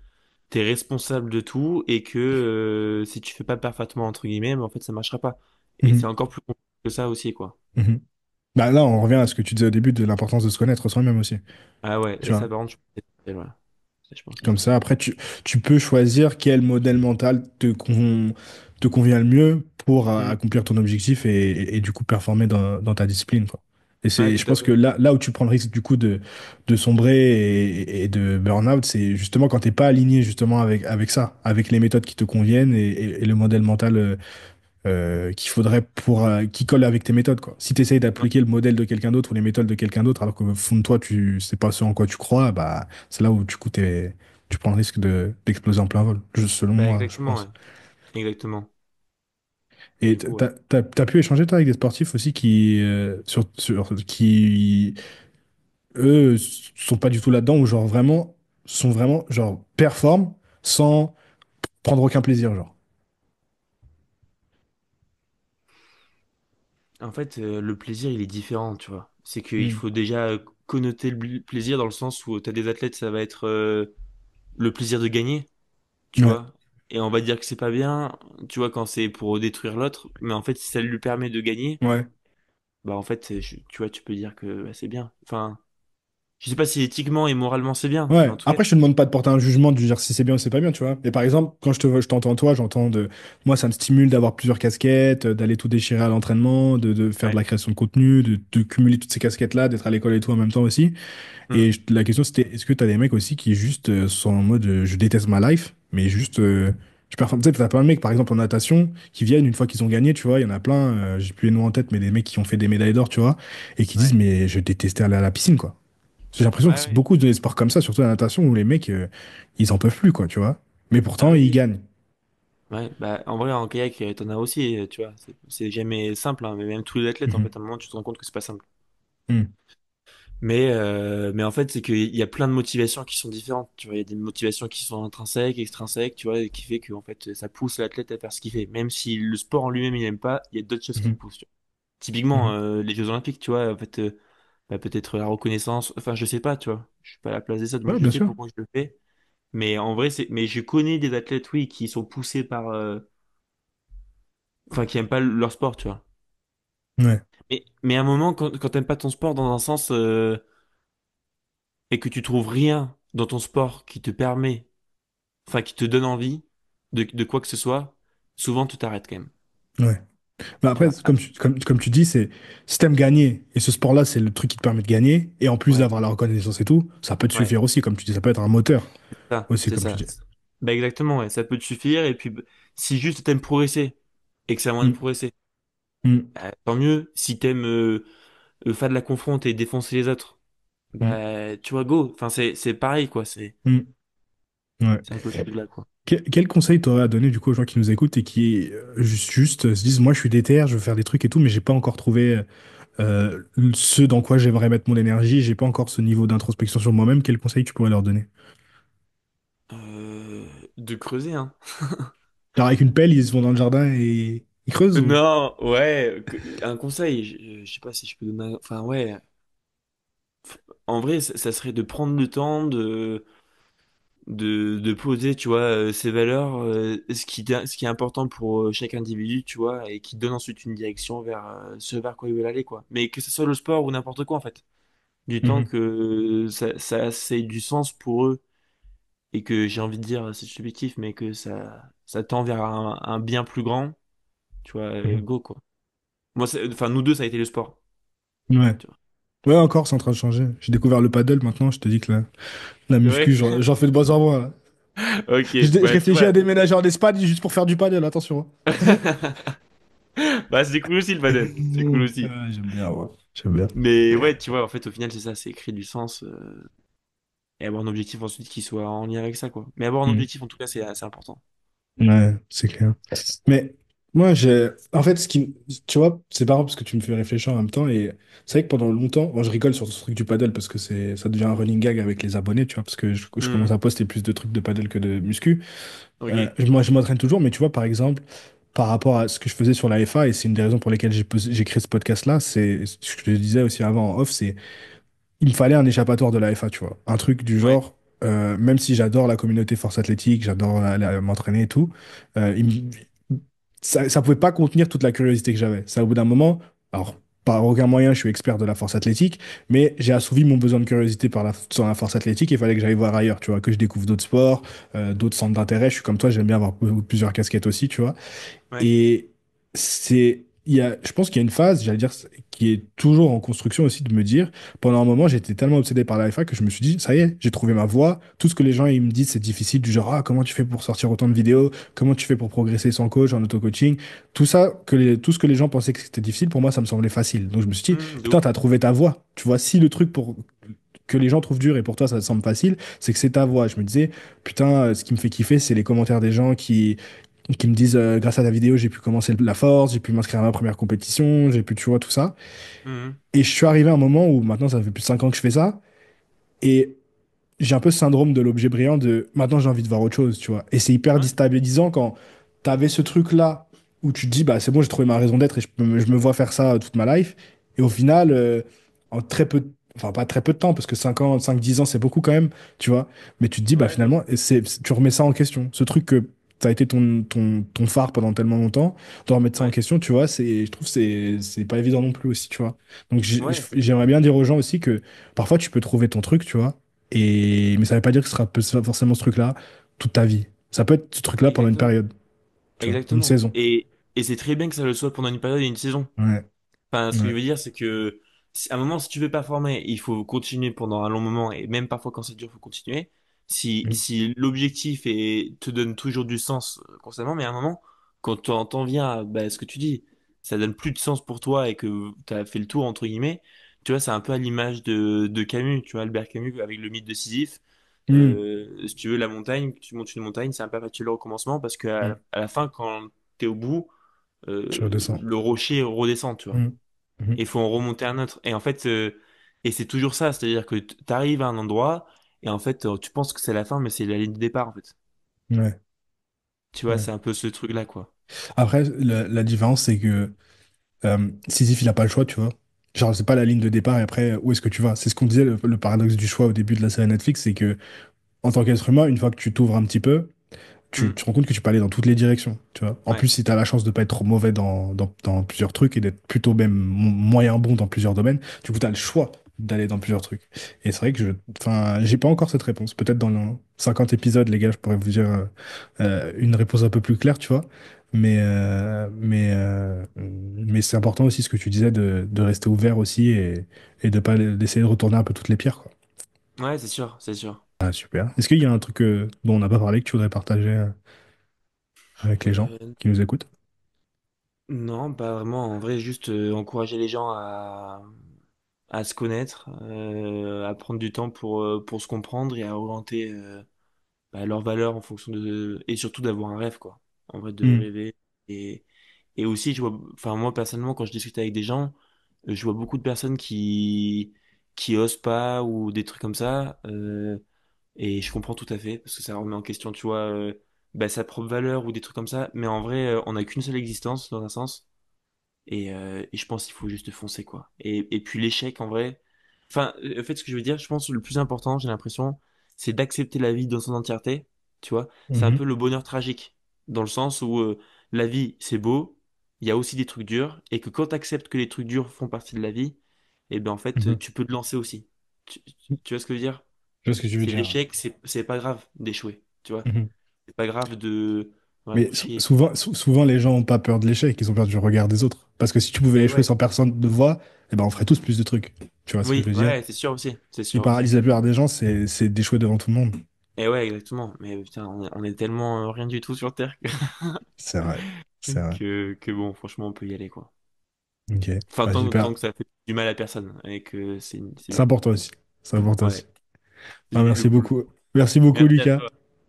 t'es responsable de tout, et que si tu fais pas parfaitement, entre guillemets, mais en fait, ça marchera pas. Et c'est Mhm. encore plus compliqué que ça aussi, quoi. Mhm. Bah, là, on revient à ce que tu disais au début de l'importance de se connaître soi-même aussi. Ah ouais, Tu et ça, vois. par contre, voilà. Ça, je pense que Comme c'est. ça, après, tu peux choisir quel modèle mental te convient le mieux pour Hmm. accomplir ton objectif et du coup performer dans ta discipline, quoi. Et Ouais, je tout à pense que fait. là où tu prends le risque du coup de sombrer et de burn-out, c'est justement quand t'es pas aligné justement avec ça, avec les méthodes qui te conviennent et le modèle mental qu'il faudrait qui colle avec tes méthodes, quoi. Si tu essayes Ouais, d'appliquer le modèle de quelqu'un d'autre ou les méthodes de quelqu'un d'autre, alors qu'au fond de toi, c'est pas ce en quoi tu crois, bah, c'est là où du coup, tu prends le risque d'exploser en plein vol, juste selon bah, moi, je exactement, ouais. pense. Exactement. Et Et du coup, ouais. t'as pu échanger, toi, avec des sportifs aussi qui, eux, sont pas du tout là-dedans, ou genre sont vraiment, genre, performent sans prendre aucun plaisir, genre. En fait, le plaisir, il est différent, tu vois. C'est qu'il Hmm. faut déjà connoter le plaisir dans le sens où tu as des athlètes, ça va être le plaisir de gagner, tu Ouais, vois. Et on va dire que c'est pas bien, tu vois, quand c'est pour détruire l'autre. Mais en fait, si ça lui permet de gagner, ouais. bah en fait, tu vois, tu peux dire que bah, c'est bien. Enfin, je sais pas si éthiquement et moralement c'est bien, mais Ouais, en tout cas, après je te demande pas de porter un jugement, de dire si c'est bien ou c'est pas bien, tu vois. Mais par exemple, quand je t'entends toi, moi ça me stimule d'avoir plusieurs casquettes, d'aller tout déchirer à l'entraînement, de faire de ouais. la création de contenu, de cumuler toutes ces casquettes-là, d'être à l'école et tout en même temps aussi. Hmm. Et la question c'était, est-ce que t'as des mecs aussi qui juste sont en mode je déteste ma life, mais juste je performe. Tu sais, t'as plein de mecs par exemple en natation qui viennent une fois qu'ils ont gagné, tu vois, il y en a plein, j'ai plus les noms en tête, mais des mecs qui ont fait des médailles d'or, tu vois, et qui disent Ouais. mais je détestais aller à la piscine, quoi. J'ai l'impression que Ouais, c'est ouais. beaucoup de sports comme ça, surtout la natation, où les mecs, ils en peuvent plus, quoi, tu vois. Mais Ah pourtant, ils oui. gagnent. Ouais, bah en vrai en kayak t'en as aussi, tu vois, c'est jamais simple, hein, mais même tous les athlètes en Mhm. fait à un moment tu te rends compte que c'est pas simple. Mhm. Mais en fait, c'est qu'il y a plein de motivations qui sont différentes. Tu vois, il y a des motivations qui sont intrinsèques, extrinsèques, tu vois, et qui fait que en fait, ça pousse l'athlète à faire ce qu'il fait. Même si le sport en lui-même, il n'aime pas, il y a d'autres choses qui le Mhm. poussent. Tu vois. Typiquement, Mhm. les Jeux Olympiques, tu vois, en fait, bah, peut-être la reconnaissance. Enfin, je sais pas, tu vois. Je suis pas à la place des autres. Moi, Ouais, je bien sais sûr. pourquoi je le fais. Mais en vrai, mais je connais des athlètes, oui, qui sont poussés par, enfin, qui aiment pas leur sport, tu vois. Ouais, Mais à un moment, quand t'aimes pas ton sport dans un sens, et que tu trouves rien dans ton sport qui te permet, enfin, qui te donne envie de quoi que ce soit, souvent tu t'arrêtes quand même. ouais. Mais Tu après, vois. Ah, comme tu dis, c'est si t'aimes gagner, et ce sport-là, c'est le truc qui te permet de gagner, et en plus ouais, d'avoir la reconnaissance et tout, ça peut te ouais, suffire aussi, comme tu dis, ça peut être un moteur aussi, c'est comme tu ça. dis. Bah exactement, ouais. Ça peut te suffire. Et puis, si juste t'aimes progresser et que ça a moyen de Mm, progresser, mm, bah, tant mieux. Si t'aimes faire de la confronte et défoncer les autres, mm, bah tu vois, go. Enfin, c'est pareil, quoi. mm. Ouais. C'est un peu ce truc-là, quoi. Quel conseil t'aurais à donner du coup aux gens qui nous écoutent et qui se disent, moi je suis déter, je veux faire des trucs et tout, mais j'ai pas encore trouvé ce dans quoi j'aimerais mettre mon énergie, j'ai pas encore ce niveau d'introspection sur moi-même, quel conseil tu pourrais leur donner? Euh, de creuser, hein. Genre avec une pelle, ils se vont dans le jardin et ils creusent ou... Non, ouais, un conseil, je sais pas si je peux donner enfin, ouais, en vrai, ça serait de prendre le temps de poser, tu vois, ses valeurs, ce qui est important pour chaque individu, tu vois, et qui donne ensuite une direction vers ce vers quoi ils veulent aller, quoi. Mais que ce soit le sport ou n'importe quoi, en fait. Du temps Mhm, que ça ait du sens pour eux, et que j'ai envie de dire, c'est subjectif, mais que ça tend vers un bien plus grand, tu vois, mhm. go, quoi. Moi, enfin, nous deux, ça a été le sport. Ouais. Tu vois. Ouais, encore, c'est en train de changer. J'ai découvert le paddle maintenant, je te dis que la C'est muscu, vrai? j'en fais de moins en moins, là. Ok, Je bah tu réfléchis à vois. déménager en Espagne juste pour faire du paddle, attention. Bah c'est cool aussi le padel, c'est cool aussi. J'aime bien, ouais. J'aime bien. Mais ouais, tu vois, en fait, au final, c'est ça, c'est créer du sens et avoir un objectif ensuite qui soit en lien avec ça, quoi. Mais avoir un Mhm. objectif, en tout cas, c'est important. Ouais, c'est clair. Mais moi, en fait, tu vois, c'est marrant parce que tu me fais réfléchir en même temps. Et c'est vrai que pendant longtemps, moi, je rigole sur ce truc du paddle parce que ça devient un running gag avec les abonnés, tu vois, parce que je commence Mhm. à poster plus de trucs de paddle que de muscu. Ok, Moi, je m'entraîne toujours, mais tu vois, par exemple, par rapport à ce que je faisais sur la FA, et c'est une des raisons pour lesquelles j'ai créé ce podcast-là, c'est ce que je te disais aussi avant en off, c'est il me fallait un échappatoire de la FA, tu vois. Un truc du ouais, genre, même si j'adore la communauté force athlétique, j'adore aller m'entraîner et tout, euh, il me- ça pouvait pas contenir toute la curiosité que j'avais. Ça, au bout d'un moment, alors, par aucun moyen, je suis expert de la force athlétique, mais j'ai assouvi mon besoin de curiosité sur la force athlétique et il fallait que j'aille voir ailleurs, tu vois, que je découvre d'autres sports, d'autres centres d'intérêt. Je suis comme toi, j'aime bien avoir plusieurs casquettes aussi, tu vois. ouais. Et je pense qu'il y a une phase, j'allais dire, qui est toujours en construction aussi, de me dire, pendant un moment, j'étais tellement obsédé par la FA que je me suis dit, ça y est, j'ai trouvé ma voie. Tout ce que les gens ils me disent, c'est difficile, du genre, ah, comment tu fais pour sortir autant de vidéos? Comment tu fais pour progresser sans coach, en auto-coaching? Tout ce que les gens pensaient que c'était difficile, pour moi, ça me semblait facile. Donc je me suis dit, De putain, ouf. t'as trouvé ta voie. Tu vois, si le truc que les gens trouvent dur et pour toi ça te semble facile, c'est que c'est ta voie. Je me disais, putain, ce qui me fait kiffer, c'est les commentaires des gens qui me disent grâce à ta vidéo, j'ai pu commencer la force, j'ai pu m'inscrire à ma première compétition, j'ai pu, tu vois, tout ça. Mhm. Et je suis arrivé à un moment où maintenant, ça fait plus de 5 ans que je fais ça. Et j'ai un peu ce syndrome de l'objet brillant de maintenant j'ai envie de voir autre chose, tu vois. Et c'est hyper Ouais, déstabilisant quand t'avais ce truc-là où tu te dis, bah c'est bon, j'ai trouvé ma raison d'être et je me vois faire ça toute ma life. Et au final, en très peu, enfin pas très peu de temps, parce que 5 ans, 5 10 ans, c'est beaucoup quand même, tu vois. Mais tu te dis, bah ouais, de ouf. finalement, tu remets ça en question. Ce truc que ça a été ton phare pendant tellement longtemps, de remettre ça en Ouais, question, tu vois, je trouve que c'est pas évident non plus aussi, tu vois. Donc ouais, c'est j'aimerais bien dire aux gens aussi que parfois tu peux trouver ton truc, tu vois. Mais ça veut pas dire que ce sera forcément ce truc-là toute ta vie. Ça peut être ce truc-là pendant une exactement. période, tu vois, une Exactement. saison. Et c'est très bien que ça le soit pendant une période et une saison. Ouais, Enfin, ce que je ouais. veux dire, c'est que à un moment, si tu veux performer, il faut continuer pendant un long moment, et même parfois quand c'est dur, il faut continuer. Mm, Si l'objectif te donne toujours du sens constamment, mais à un moment, quand t'en viens à ce que tu dis, ça donne plus de sens pour toi et que tu as fait le tour, entre guillemets, tu vois, c'est un peu à l'image de Camus, tu vois, Albert Camus avec le mythe de Sisyphe. mm, Si tu veux, la montagne, tu montes une montagne, c'est un perpétuel recommencement parce qu'mm.à la fin, quand t'es au bout, Je redescends. le rocher redescend, tu vois. Mm, Et mhm. il faut en remonter un autre. Et en fait, et c'est toujours ça, c'est-à-dire que tu arrives à un endroit et en fait, tu penses que c'est la fin, mais c'est la ligne de départ, en fait. Ouais, Tu vois, ouais. c'est un peu ce truc-là, quoi. Après, la différence, c'est que Sisyphe, il a pas le choix, tu vois. Genre, c'est pas la ligne de départ et après, où est-ce que tu vas? C'est ce qu'on disait, le paradoxe du choix au début de la série Netflix, c'est que, en tant qu'être humain, une fois que tu t'ouvres un petit peu, tu Hmm. te rends compte que tu peux aller dans toutes les directions, tu vois. En Ouais. plus, si tu as la chance de pas être trop mauvais dans plusieurs trucs et d'être plutôt même moyen bon dans plusieurs domaines, du coup, tu as le choix d'aller dans plusieurs trucs. Et c'est vrai que enfin, j'ai pas encore cette réponse. Peut-être dans les 50 épisodes, les gars, je pourrais vous dire une réponse un peu plus claire, tu vois. Mais c'est important aussi ce que tu disais de rester ouvert aussi et de pas d'essayer de retourner un peu toutes les pierres, quoi. Ouais, c'est sûr, c'est sûr. Ah, super. Est-ce qu'il y a un truc dont on n'a pas parlé que tu voudrais partager avec les gens qui nous écoutent? Non, pas vraiment. En vrai, juste encourager les gens à se connaître, à prendre du temps pour se comprendre et à orienter leurs valeurs en fonction de... Et surtout d'avoir un rêve, quoi. En vrai, de Hmm. rêver. Et, et aussi, je vois... Enfin, moi, personnellement, quand je discute avec des gens, je vois beaucoup de personnes qui osent pas ou des trucs comme ça. Et je comprends tout à fait, parce que ça remet en question, tu vois, sa propre valeur ou des trucs comme ça. Mais en vrai, on n'a qu'une seule existence, dans un sens. Et je pense qu'il faut juste foncer, quoi. Et puis l'échec, en vrai. Enfin, en fait, ce que je veux dire, je pense que le plus important, j'ai l'impression, c'est d'accepter la vie dans son entièreté. Tu vois, c'est un Mhm. peu le bonheur tragique. Dans le sens où la vie, c'est beau, il y a aussi des trucs durs, et que quand tu acceptes que les trucs durs font partie de la vie, et ben en fait, Mhm. tu peux te lancer aussi. Tu vois ce que je veux dire? Je vois ce que tu veux C'est dire. l'échec, c'est pas grave d'échouer. Tu vois, Mhm. c'est pas grave de. Ouais, Mais faut chier. souvent, les gens ont pas peur de l'échec, ils ont peur du regard des autres. Parce que si tu pouvais Et échouer ouais. sans personne ne voit, eh ben, on ferait tous plus de trucs. Tu vois ce que je Oui, veux dire? ouais, c'est sûr aussi. C'est Ce qui sûr aussi. paralyse la plupart des gens, c'est d'échouer devant tout le monde. Et ouais, exactement. Mais putain, on est tellement rien du tout sur Terre C'est vrai. C'est vrai. que bon, franchement, on peut y aller, quoi. Ok. Enfin, Bah, tant super. que ça fait du mal à personne et que c'est C'est bien. important aussi. C'est important Ouais, aussi. Ah, merci du cool. beaucoup. Merci beaucoup, Merci à Lucas. toi.